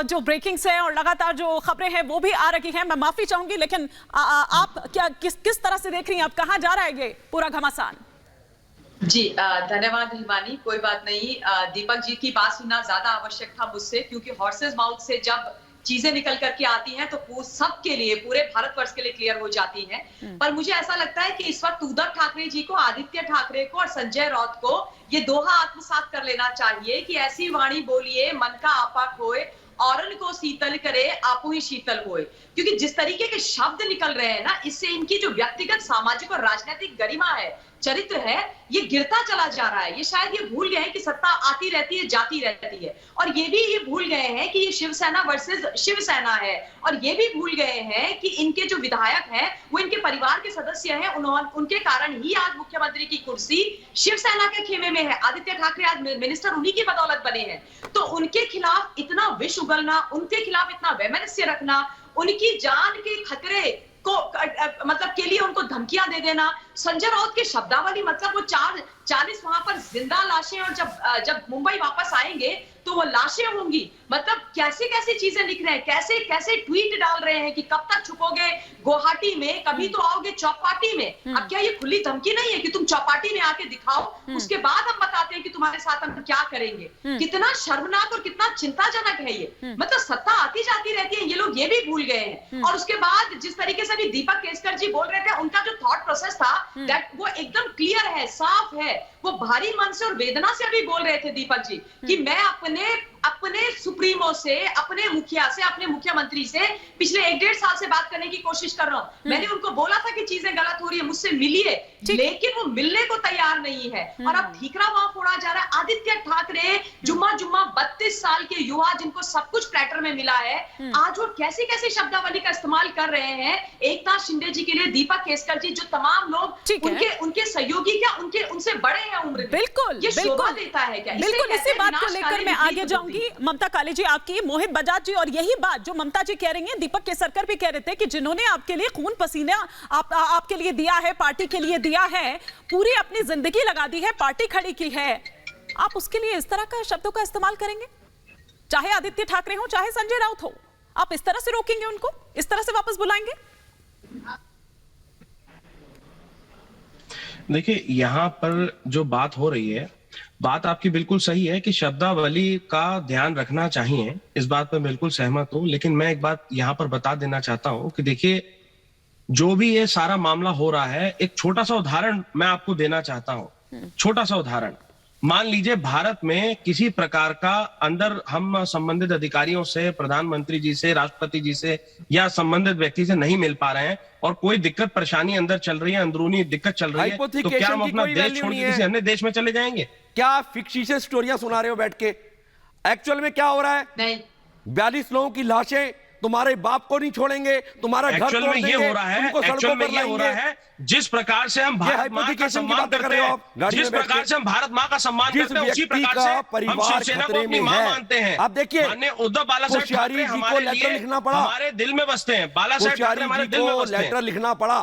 जो ब्रेकिंग्स है और लगातार जो खबरें हैं वो भी आ रही हैं। मैं माफी चाहूंगी, लेकिन आप क्या किस तरह से देख रही हैं? आप कहां जा रहा है ये पूरा घमासान? जी धन्यवाद हिमानी, कोई बात नहीं। दीपक जी की बात सुनना ज्यादा आवश्यक था मुझसे, क्योंकि हॉर्सेस माउथ से जब चीजें निकल करके आती हैं तो सबके लिए, पूरे भारतवर्ष के लिए क्लियर हो जाती हैं। पर मुझे ऐसा लगता है कि इस वक्त उद्धव ठाकरे जी को, आदित्य ठाकरे को और संजय राउत को ये दोहा आत्मसात कर लेना चाहिए कि ऐसी वाणी बोलिए मन का आपा खोए, औरन को शीतल करे आपू ही शीतल होए। क्योंकि जिस तरीके के शब्द निकल रहे हैं ना, इससे इनकी जो व्यक्तिगत, सामाजिक और राजनीतिक गरिमा है, चरित्र है, ये गिरता चला जा रहा है। ये शायद ये भूल गए हैं कि सत्ता आती रहती है, जाती रहती है। और ये भी ये भूल गए हैं कि ये शिवसेना वर्सेस शिवसेना है। और ये भी भूल गए हैं कि इनके जो विधायक हैं वो इनके परिवार के सदस्य हैं। उनके कारण ही आज मुख्यमंत्री की कुर्सी शिवसेना के खेमे में है। आदित्य ठाकरे आज मिनिस्टर उन्हीं की बदौलत बने हैं। तो उनके खिलाफ इतना विष उगलना, उनके खिलाफ इतना वैमनस्य रखना, उनकी जान के खतरे को मतलब के लिए उनको धमकियां दे देना, संजय राउत की शब्दावली, मतलब वो 40 वहां पर जिंदा लाशें, और जब मुंबई वापस आएंगे तो वो लाशें होंगी। मतलब कैसे कैसे चीजें लिख रहे हैं, कैसे कैसे ट्वीट डाल रहे हैं कि कब तक छुपोगे गुवाहाटी में, कभी तो आओगे चौपाटी में। अब क्या ये खुली धमकी नहीं है कि तुम चौपाटी में आके दिखाओ, उसके बाद हम बताते हैं कि तुम्हारे साथ हम क्या करेंगे? कितना शर्मनाक और कितना चिंताजनक है ये। मतलब सत्ता आती जाती रहती है, ये लोग ये भी भूल गए हैं। और उसके बाद जिस तरीके से भी दीपक केसकर जी बोल रहे थे, उनका जो थॉट प्रोसेस था वो एकदम क्लियर है, साफ है। वो भारी मन से और वेदना से अभी बोल रहे थे दीपक जी कि मैं अपने सुप्रीमो से, अपने मुखिया से, अपने मुख्यमंत्री से पिछले 1-1.5 साल से बात करने की कोशिश कर रहा हूं। मैंने उनको बोला था कि चीजें गलत हो रही है, मुझसे मिलिए, लेकिन वो मिलने को तैयार नहीं है। और अब ठीकरा वहां फोड़ा जा रहा है। आदित्य ठाकरे जुम्मा 32 साल के युवा जिनको सब कुछ प्लेटर में मिला है, आज वो कैसी कैसी शब्दावली का इस्तेमाल कर रहे हैं एकनाथ शिंदे जी के लिए, दीपक केसकर जी, जो तमाम लोग उनके सहयोगी, क्या उनसे बड़े हैं उम्र में। बिल्कुल, ये शोभा देता है क्या? बिल्कुल, इसी बात को लेकर मैं आगे जाऊंगी। ममता काले जी, आपकी, मोहित बजाज जी, और यही बात जो ममता जी कह रही हैं, दीपक केसरकर भी कह रहे थे कि जिन्होंने आपके लिए खून पसीना आपके लिए दिया है, पार्टी के लिए दिया है, पूरी अपनी जिंदगी लगा दी है, पार्टी खड़ी की है, आप उसके लिए इस तरह का शब्दों का इस्तेमाल करेंगे? चाहे आदित्य ठाकरे हो, चाहे संजय राउत हो, आप इस तरह से रोकेंगे उनको, इस तरह से वापस बुलाएंगे? देखिए, यहाँ पर जो बात हो रही है, बात आपकी बिल्कुल सही है कि शब्दावली का ध्यान रखना चाहिए, इस बात पर बिल्कुल सहमत हूं। लेकिन मैं एक बात यहाँ पर बता देना चाहता हूं कि देखिए, जो भी ये सारा मामला हो रहा है, एक छोटा सा उदाहरण मैं आपको देना चाहता हूं। छोटा सा उदाहरण, मान लीजिए भारत में किसी प्रकार का अंदर हम संबंधित अधिकारियों से, प्रधानमंत्री जी से, राष्ट्रपति जी से या संबंधित व्यक्ति से नहीं मिल पा रहे हैं और कोई दिक्कत परेशानी अंदर चल रही है, अंदरूनी दिक्कत चल रही है, तो क्या हम अपना देश छोड़ के किसी अन्य देश में चले जाएंगे? क्या आप फिक्शियस स्टोरियां सुना रहे हो बैठ के? एक्चुअल में क्या हो रहा है? नहीं, 42 लोगों की लाशें तुम्हारे बाप को नहीं छोड़ेंगे, तुम्हारा घर एक्चुअल तोड़ में ये देंगे, हो रहा है, तुमको सड़कों पर लाएंगे। जिस प्रकार से हम भारत माँ का सम्मान करते हैं, जिस प्रकार से हम भारत माँ का सम्मान करते हैं, उसी प्रकार से हम शिवसेना को अपनी माँ मानते हैं। अब देखिए, माननीय उद्धव बालासाहेब ठाकरे हमारे लिए लिखना पड़ा, हमारे दिल में बसते हैं। बालासाहेब ठाकरे हमारे दिल में बसते हैं। लेटर लिखना पड़ा,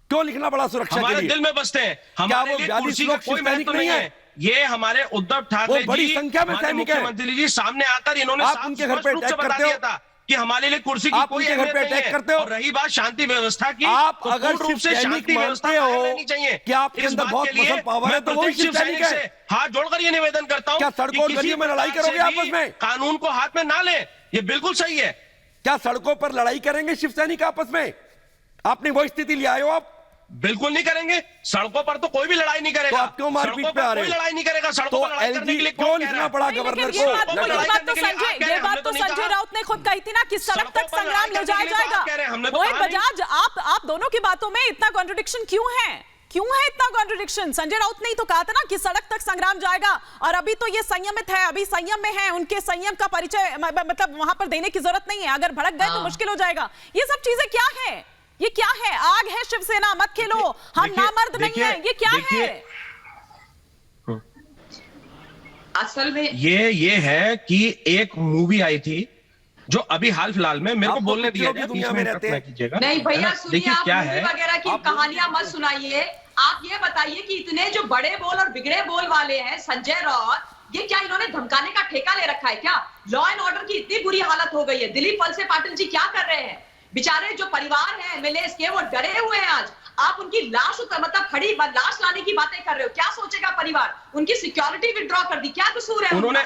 क्यों लिखना पड़ा? सुरक्षा के हमारे लिए। दिल में बसते हैं। हमारे लिए कुर्सी का कोई महत्व नहीं है। ये हमारे उद्धव ठाकरे बड़ी संख्या में सैनिक है। मुख्यमंत्री जी सामने आकर इन्होंने आप उनके घर पे अटैक करते हो कि हमारे लिए कुर्सी की कोई घर पे अटैक करते हो। और रही बात शांति व्यवस्था की, आप तो अगर पूर्ण रूप से शांति व्यवस्था हो चाहिए कि आपके अंदर बहुत मसल पावर है, तो वो सैनिक से हाथ जोड़कर ये निवेदन करता हूं, क्या सड़कों और गलियों में लड़ाई करोगे आपस में? कानून को हाथ में ना ले, ये बिल्कुल सही है। क्या सड़कों पर लड़ाई करेंगे शिव सैनिक आपस में? आपने वो स्थिति ले आए हो आप? बिल्कुल नहीं करेंगे। सड़कों पर तो कोई भी लड़ाई नहीं करेगा। तो आप क्यों मारपीट पे आ रहे हो? कोई लड़ाई नहीं करेगा। सड़कों पर लड़ाई करने के लिए क्यों लिखना पड़ा गवर्नर को? ये बात तो संजय राउत ने खुद कही थी ना कि सड़क तक संग्राम ले जाया जाएगा। मोहित बजाज, आप दोनों की बातों में इतना कॉन्ट्रडिक्शन क्यों है? क्यों है इतना कॉन्ट्रडिक्शन? संजय राउत ने ही तो कहा था ना कि सड़क तक संग्राम जाएगा, और अभी तो ये संयमित है, अभी संयम में है। उनके संयम का परिचय मतलब वहां पर देने की जरूरत नहीं है। अगर भड़क गए तो मुश्किल हो जाएगा। ये सब चीजें क्या है? ये क्या है? आग है शिवसेना, मत खेलो, हम नामर्द नहीं है, ये क्या है? असल में ये है कि एक मूवी आई थी जो अभी हाल फिलहाल में, मेरे को बोलने दिया जाए, दुनिया में रहते हैं। कीजिएगा नहीं भैया, सुनिए, देखिए आप क्या मूवी है वगैरह की कहानियां मत सुनाइए। आप ये बताइए कि इतने जो बड़े बोल और बिगड़े बोल वाले हैं संजय राउत, ये क्या इन्होंने धमकाने का ठेका ले रखा है क्या? लॉ एंड ऑर्डर की इतनी बुरी हालत हो गई है। दिलीप वलसे पाटिल जी क्या कर रहे हैं? बेचारे जो परिवार है एमएलए के, वो डरे हुए हैं। आज आप उनकी लाश मतलब खड़ी लाश लाने की बातें कर रहे हो। क्या सोचेगा परिवार? उनकी सिक्योरिटी विड्रॉ कर दी, क्या कसूर है उन्होंने?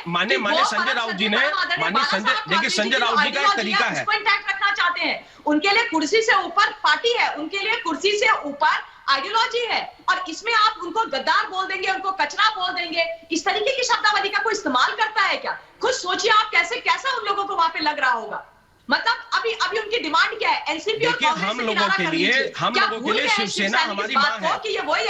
माने संजय राउत जी ने, देखिए संजय राउत जी का एक तरीका है, इंटैक्ट रखना चाहते हैं। उनके लिए कुर्सी से ऊपर पार्टी है, उनके लिए कुर्सी से ऊपर आइडियोलॉजी है, और इसमें आप उनको गद्दार बोल देंगे, उनको कचरा बोल देंगे। इस तरीके की शब्दावली का कोई इस्तेमाल करता है क्या? खुद सोचिए आप कैसा उन लोगों को वहां पे लग रहा होगा। मतलब अभी उनकी डिमांड क्या है? एनसीपी और कांग्रेस हम लोगों के लिए शिवसेना हमारी मां है।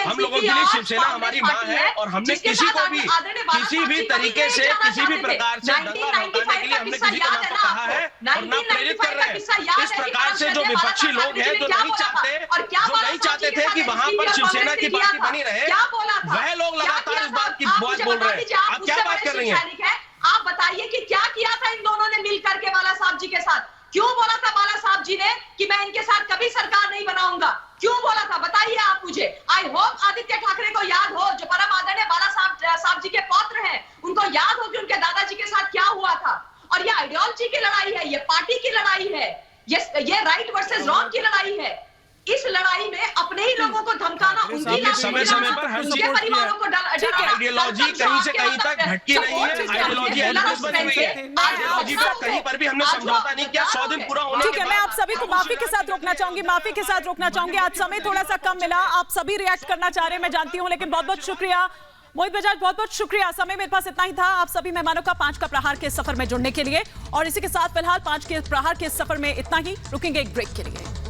हम लोगों के लिए शिवसेना हमारी मां है, और हमने किसी को भी किसी भी तरीके से, किसी भी प्रकार से दंगा भड़काने के लिए हमने किसी को ना कहा है और ना प्रेरित कर रहे हैं। इस प्रकार से जो विपक्षी लोग हैं, जो नहीं चाहते थे कि वहां पर शिवसेना की पार्टी बनी रहे, वह लोग लगातार इस बात की बात बोल रहे हैं। आप क्या बात कर रही हैं? आप बताइए कि क्या किया था इन दोनों ने मिलकर के बाला साहब जी के साथ? क्यों बोला था बाला साहब जी ने कि मैं इनके साथ कभी सरकार नहीं बनाऊंगा? क्यों बोला था? बताइए आप मुझे। आई होप आदित्य ठाकरे को याद हो, जो परम आदरणीय बाला साहब जी के पौत्र हैं, उनको याद हो कि उनके दादाजी के साथ क्या हुआ था। और ये आइडियोलॉजी की लड़ाई है, ये पार्टी की लड़ाई है, ये राइट वर्सेस रॉन्ग की लड़ाई है। इस लड़ाई में अपने ही लोगों को धमकाना, उनकी समय समय पर हर परिवारों को आइडियोलॉजी कहीं से कहीं तक भटकी नहीं है। आइडियोलॉजी बनी हुई है। आइडियोलॉजी पर कहीं पर भी हमने समझौता नहीं किया। 100 दिन पूरा होने ठीक है, मैं आप सभी को माफी के साथ रोकना चाहूंगी। आज समय थोड़ा सा कम मिला, आप सभी रिएक्ट करना चाह रहे हैं, मैं जानती हूँ, लेकिन बहुत बहुत शुक्रिया मोहित बजाज, बहुत बहुत शुक्रिया। समय मेरे पास इतना ही था। आप सभी मेहमानों का 5 का प्रहार के सफर में जुड़ने के लिए, और इसी के साथ फिलहाल 5 के प्रहार के सफर में इतना ही। रुकेंगे एक ब्रेक के लिए।